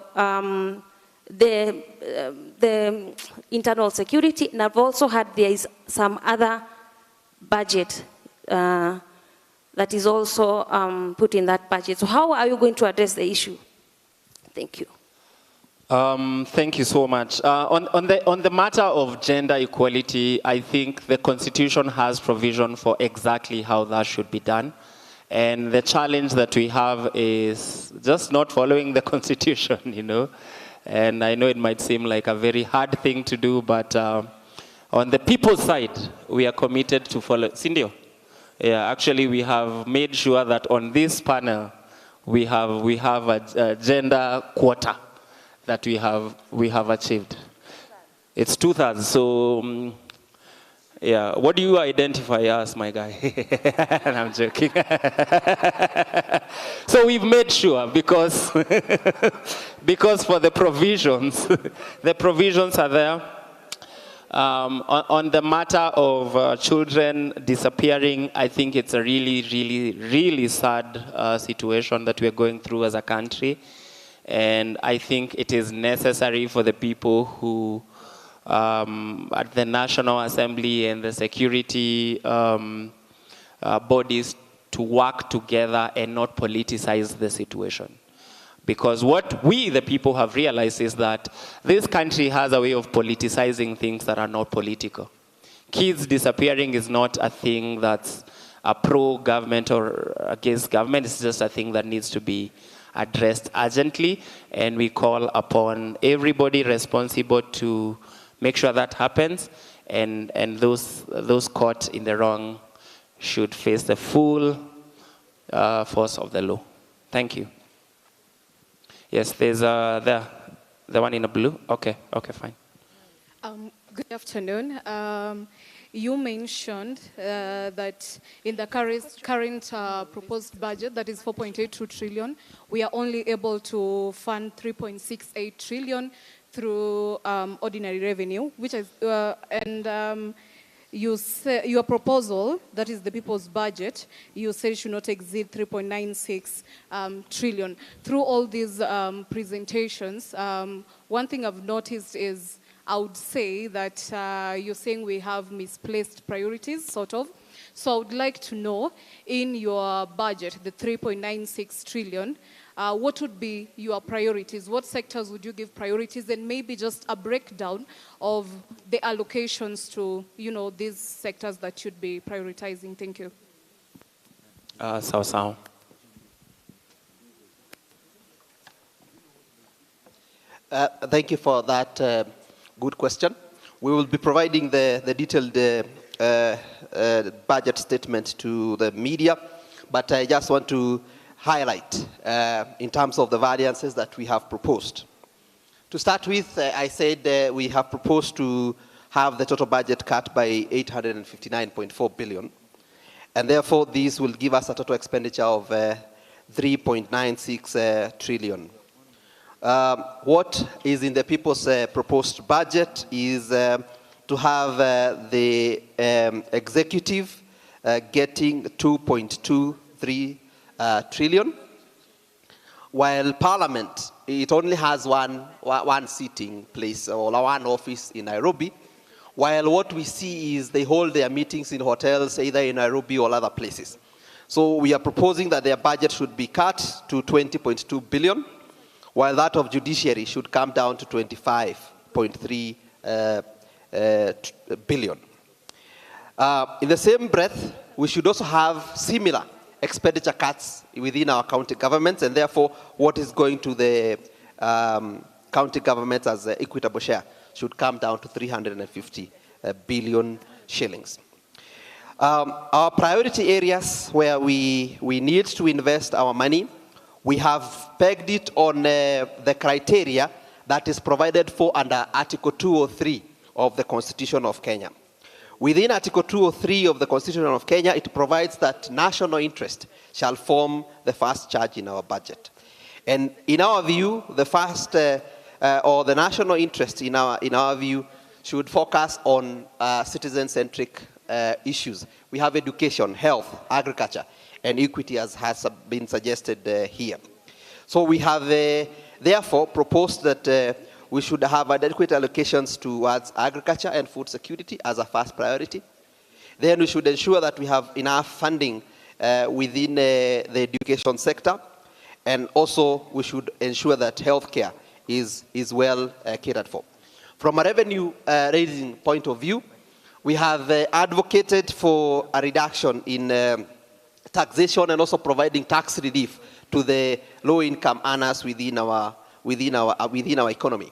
the internal security, and I've also had there is some other budget that is also put in that budget. So how are you going to address the issue? Thank you. Thank you so much. On the matter of gender equality, I think the Constitution has provision for exactly how that should be done. And the challenge that we have is just not following the Constitution, you know. And I know it might seem like a very hard thing to do, but on the people's side, we are committed to follow. Cindy? Yeah, actually, we have made sure that on this panel, we have a gender quota that we have achieved. It's 2/3, so yeah. What do you identify as, my guy? And I'm joking. So we've made sure, because for the provisions, the provisions are there. On the matter of children disappearing, I think it's a really sad situation that we're going through as a country. And I think it is necessary for the people who, at the National Assembly and the security bodies, to work together and not politicize the situation. Because what we, the people, have realized is that this country has a way of politicizing things that are not political. Kids disappearing is not a thing that's a pro-government or against government. It's just a thing that needs to be addressed urgently, and we call upon everybody responsible to make sure that happens, and those caught in the wrong should face the full force of the law. Thank you. Yes, there's the one in the blue. Okay, fine. Good afternoon. You mentioned that in the current proposed budget, that is 4.82 trillion, we are only able to fund 3.68 trillion through ordinary revenue, which is, you say, your proposal, that is the people's budget, you said it should not exceed 3.96 trillion. Through all these presentations, one thing I've noticed is, I would say that you're saying we have misplaced priorities, sort of. So I would like to know, in your budget, the 3.96 trillion, what would be your priorities? What sectors would you give priorities? And maybe just a breakdown of the allocations to, these sectors that should be prioritizing. Thank you. Sao. Thank you for that good question. We will be providing the detailed budget statement to the media, but I just want to highlight in terms of the variances that we have proposed. To start with, I said we have proposed to have the total budget cut by 859.4 billion, and therefore this will give us a total expenditure of 3.96 trillion. What is in the people's proposed budget is to have the executive getting 2.23 trillion, while Parliament, it only has one sitting place or one office in Nairobi, while what we see is they hold their meetings in hotels either in Nairobi or other places. So we are proposing that their budget should be cut to 20.2 billion, while that of judiciary should come down to 25.3 billion. In the same breath, we should also have similar expenditure cuts within our county governments, and therefore what is going to the county governments as equitable share should come down to 350 billion shillings. Our priority areas where we need to invest our money, we have pegged it on the criteria that is provided for under Article 203 of the Constitution of Kenya. Within Article 203 of the Constitution of Kenya, it provides that national interest shall form the first charge in our budget. And in our view, the first or the national interest in our view should focus on citizen-centric issues. We have education, health, agriculture, and equity as has been suggested here. So we have therefore proposed that we should have adequate allocations towards agriculture and food security as a first priority. Then we should ensure that we have enough funding within the education sector. And also we should ensure that healthcare is well catered for. From a revenue raising point of view, we have advocated for a reduction in taxation and also providing tax relief to the low-income earners within our economy.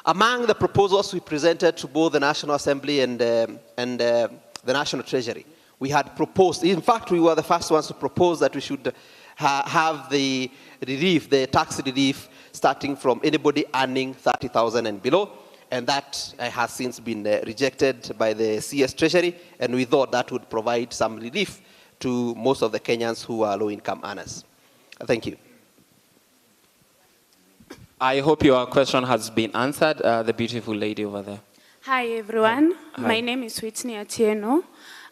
Among the proposals we presented to both the National Assembly and the National Treasury, we had proposed, in fact, we were the first ones to propose that we should have the relief, the tax relief, starting from anybody earning 30,000 and below, and that has since been rejected by the CS Treasury, and we thought that would provide some relief to most of the Kenyans who are low-income earners. Thank you. I hope your question has been answered. The beautiful lady over there. Hi, everyone. Hi. My name is Whitney Atieno.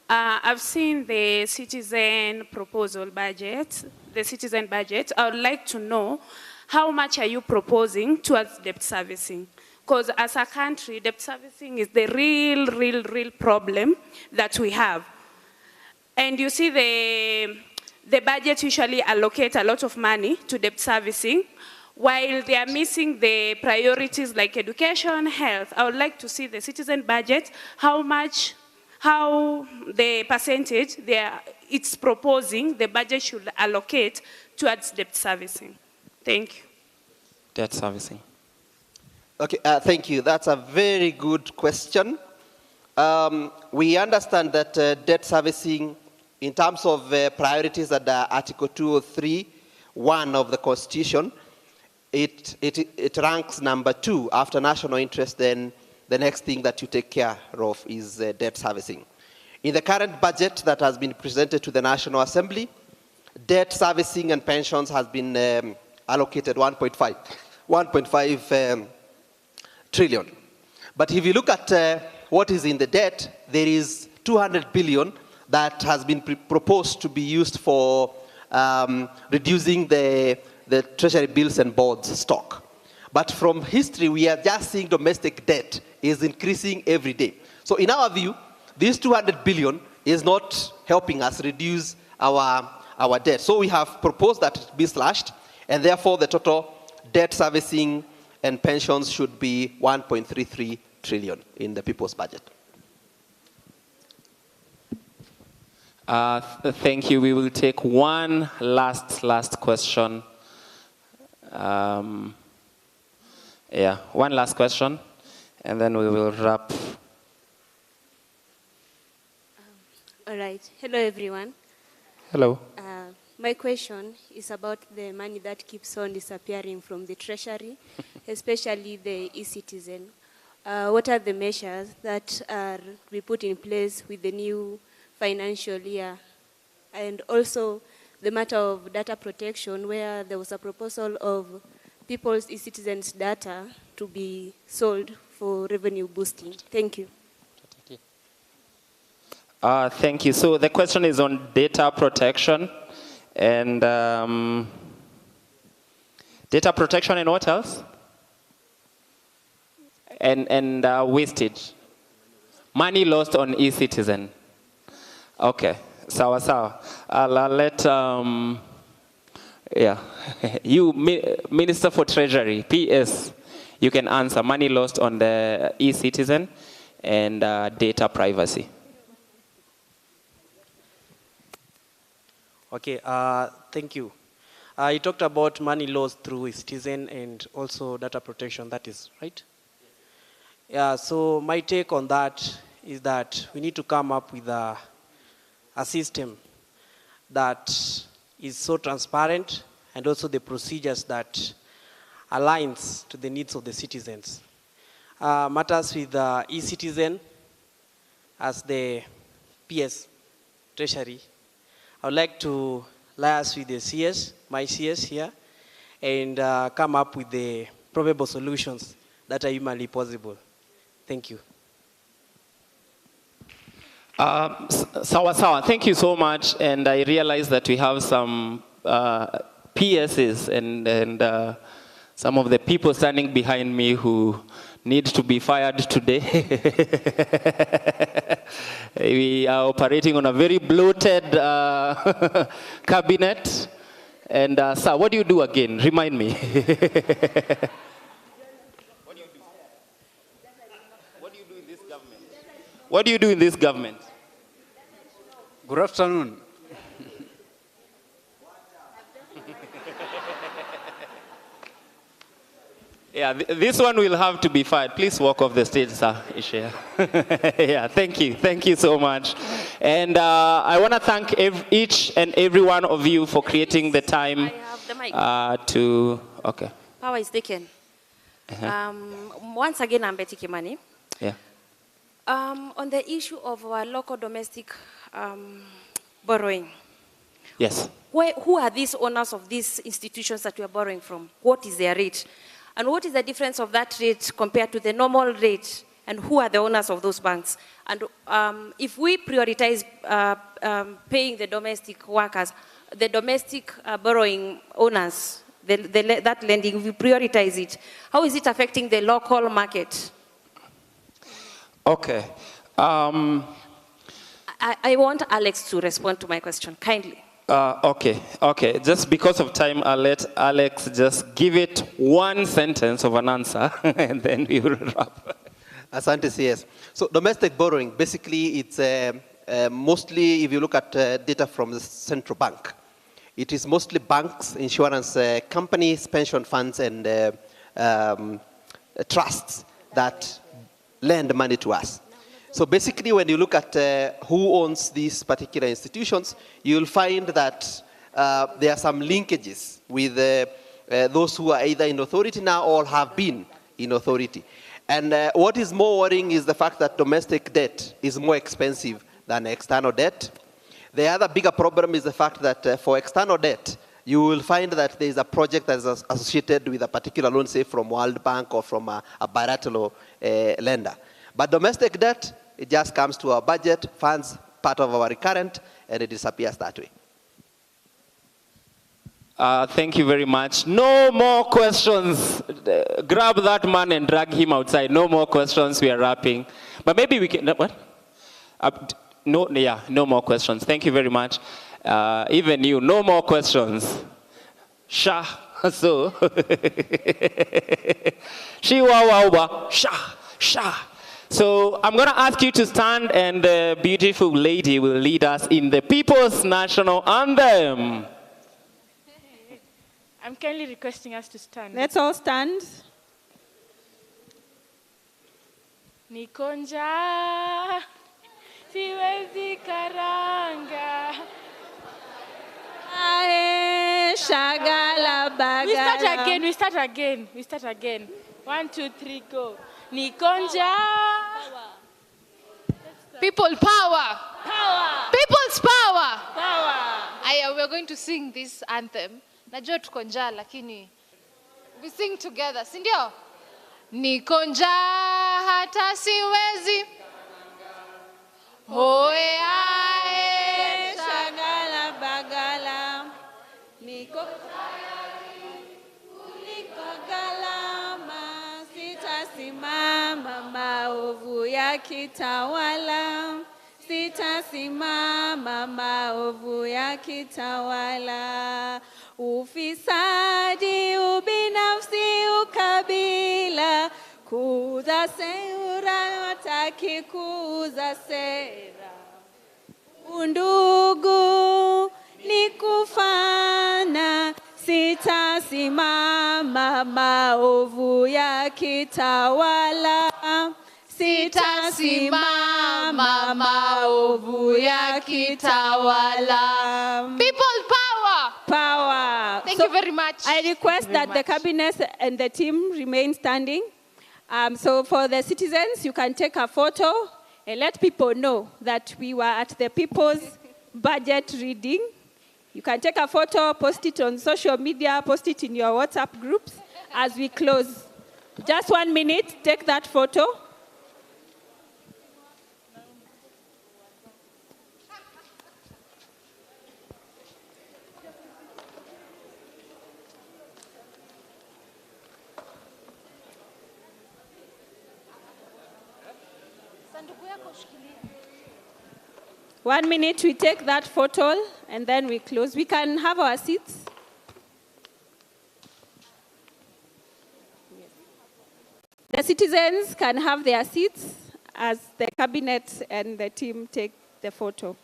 I've seen the citizen proposal budget, the citizen budget. I would like to know how much are you proposing towards debt servicing? Because as a country, debt servicing is the real problem that we have. And you see the budget usually allocate a lot of money to debt servicing, while they are missing the priorities like education, health. I would like to see the citizen budget, how the percentage it's proposing the budget should allocate towards debt servicing. Thank you. Debt servicing. Okay, thank you. That's a very good question. We understand that debt servicing, in terms of priorities under Article 203(1) of the Constitution, it ranks number 2 after national interest. Then the next thing that you take care of is debt servicing. In the current budget that has been presented to the National Assembly, debt servicing and pensions has been allocated 1.5 trillion. But if you look at what is in the debt, there is 200 billion that has been proposed to be used for reducing the treasury bills and bonds stock. But from history, we are just seeing domestic debt is increasing every day. So in our view, this 200 billion is not helping us reduce our debt. So we have proposed that it be slashed, and therefore the total debt servicing and pensions should be 1.33 trillion in the people's budget. Thank you. We will take one last question. One last question, and then we will wrap. All right. Hello, everyone. Hello. My question is about the money that keeps on disappearing from the treasury, especially the e-citizen. What are the measures that are be put in place with the new financial year? And also the matter of data protection, where there was a proposal of people's e-citizens data to be sold for revenue boosting. Thank you. Thank you. So the question is on data protection and data protection and what else? And wastage. Money lost on e-citizen. Okay. Sawa sawa. I'll let you, Minister for Treasury, PS, you can answer money lost on the e-citizen and data privacy. Okay, thank you. You talked about money laws through citizen and also data protection, that is right? Yeah, so my take on that is that we need to come up with a system that is so transparent and also the procedures that aligns to the needs of the citizens. Matters with the e-citizen as the PS Treasury. I would like to liaise with the CS, my CS here, and come up with the probable solutions that are humanly possible. Thank you. Sawa. Thank you so much. And I realize that we have some PSs and some of the people standing behind me who need to be fired today. We are operating on a very bloated cabinet. And sir, what do you do again? Remind me. What do you do in this government? Good afternoon. Yeah, this one will have to be fired. Please walk off the stage, sir. Yeah, thank you so much. And I want to thank each and every one of you for creating the time I have the mic. to. Okay. Power is taken. Once again, I'm Betty Kimani. Yeah. On the issue of our local domestic borrowing. Yes. Who are these owners of these institutions that we are borrowing from? What is their rate? And what is the difference of that rate compared to the normal rate? And who are the owners of those banks? And if we prioritize paying the domestic workers, the domestic borrowing owners, that lending, if we prioritize it, how is it affecting the local market? Okay. I want Alex to respond to my question, kindly. Okay. Just because of time, I'll let Alex just give it one sentence of an answer, and then we will wrap. Asante, CS. So domestic borrowing, basically, it's mostly, if you look at data from the central bank, it is mostly banks, insurance companies, pension funds, and trusts that lend money to us. So basically, when you look at who owns these particular institutions, you'll find that there are some linkages with those who are either in authority now or have been in authority. And what is more worrying is the fact that domestic debt is more expensive than external debt. The other bigger problem is the fact that for external debt, you will find that there is a project that is associated with a particular loan, say from World Bank or from a bilateral lender. But domestic debt, it just comes to our budget, funds part of our recurrent, and it disappears that way. Thank you very much. No more questions. Grab that man and drag him outside. No more questions. We are wrapping. But maybe we can, what? No more questions. Thank you very much. Even you, no more questions. Sha. So. Shiwawawa. Sha. So I'm going to ask you to stand, and the beautiful lady will lead us in the People's National Anthem. I'm kindly requesting us to stand. Let's all stand. Nikonja, siwezi karanga. Ae, shagala bagala. We start again. 1, 2, 3, go. Nikonja. People power. People's power. Power. We're going to sing this anthem. Najua tuko njaa lakini we sing together, si ndio? Niko njaa hata siwezi. Hoe ae shagala bagala. Niko kuliko galama, sitasimama maovu yakitawala. Sitasimama maovu yakitawala. Ufisadi, ubinafsi, ukabila, kuuza sera, wataki kuuza sera. Undugu ni kufana, Sitasimama maovu yakitawala. Sitasimama maovu yakitawala. People power. Power. Thank you very much. I request that the cabinet and the team remain standing. So for the citizens, you can take a photo and let people know that we were at the people's budget reading. You can take a photo, post it on social media, post it in your WhatsApp groups as we close. Just 1 minute, take that photo. Sanduku yako shikilia. 1 minute, we take that photo, and then we close. We can have our seats. The citizens can have their seats as the cabinet and the team take the photo.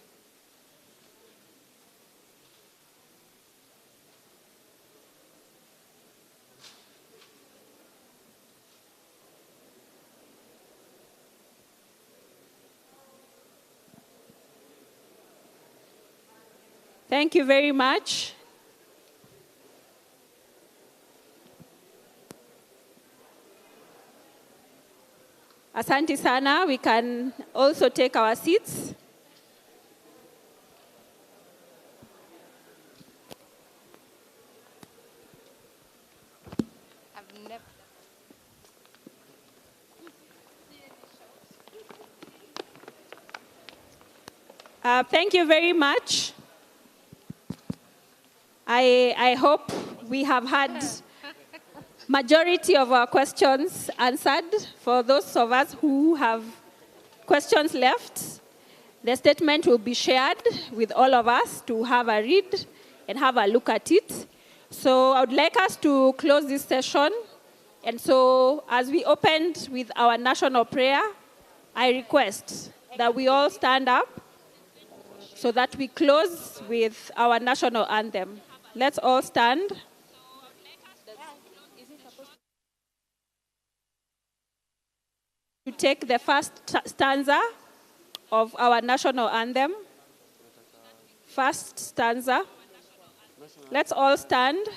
Thank you very much. Asante sana. We can also take our seats. I've never. Thank you very much. I hope we have had majority of our questions answered. For those of us who have questions left, the statement will be shared with all of us to have a read and have a look at it. So I would like us to close this session. And so as we opened with our national prayer, I request that we all stand up so that we close with our national anthem. Let's all stand. To take the first stanza of our national anthem. First stanza. Let's all stand.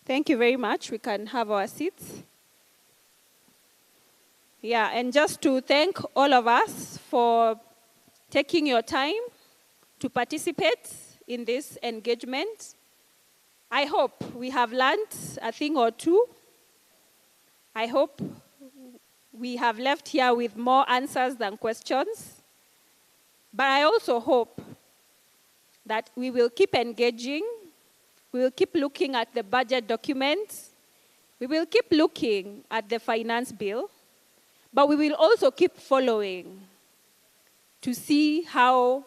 Thank you very much. We can have our seats. Yeah, and just to thank all of us for taking your time to participate in this engagement. I hope we have learned a thing or two. I hope we have left here with more answers than questions. But I also hope that we will keep engaging. We will keep looking at the budget documents. We will keep looking at the finance bill. But we will also keep following to see how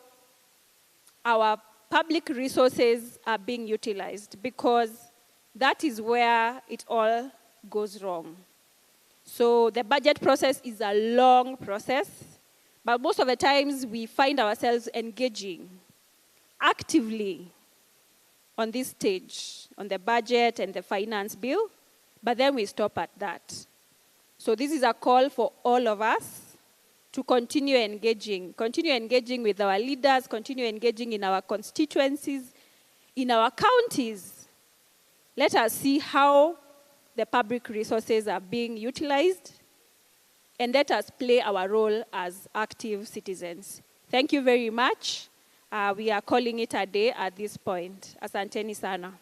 our public resources are being utilized, because that is where it all goes wrong. So the budget process is a long process, but most of the times we find ourselves engaging actively on this stage, on the budget and the finance bill, but then we stop at that. So this is a call for all of us to continue engaging with our leaders, continue engaging in our constituencies, in our counties. Let us see how the public resources are being utilized, and let us play our role as active citizens. Thank you very much. We are calling it a day at this point. Asanteni sana.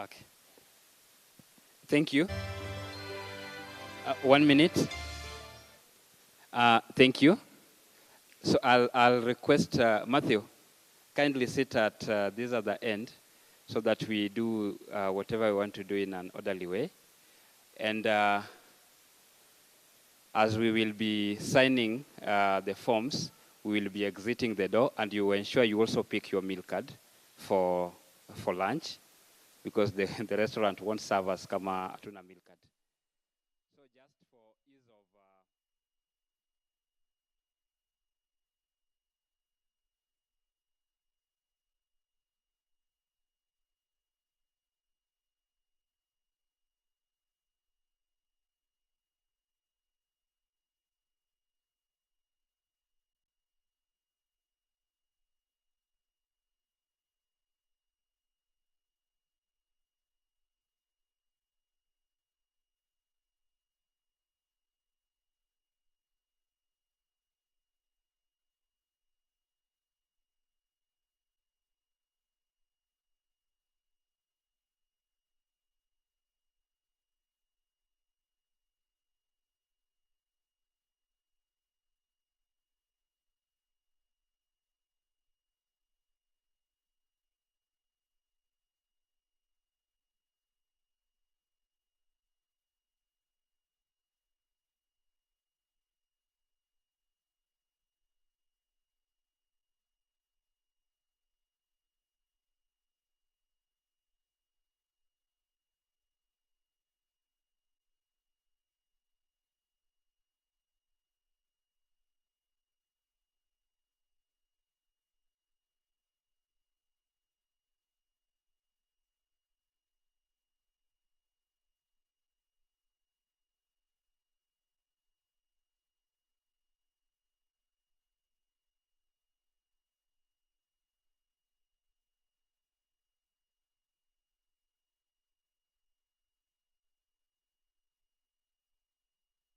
Okay. Thank you. 1 minute. Thank you. So I'll request Matthew, kindly sit at this other end so that we do whatever we want to do in an orderly way. And as we will be signing the forms, we will be exiting the door, and you ensure you also pick your meal card for lunch, because the restaurant won't serve us kama hatuna meal card.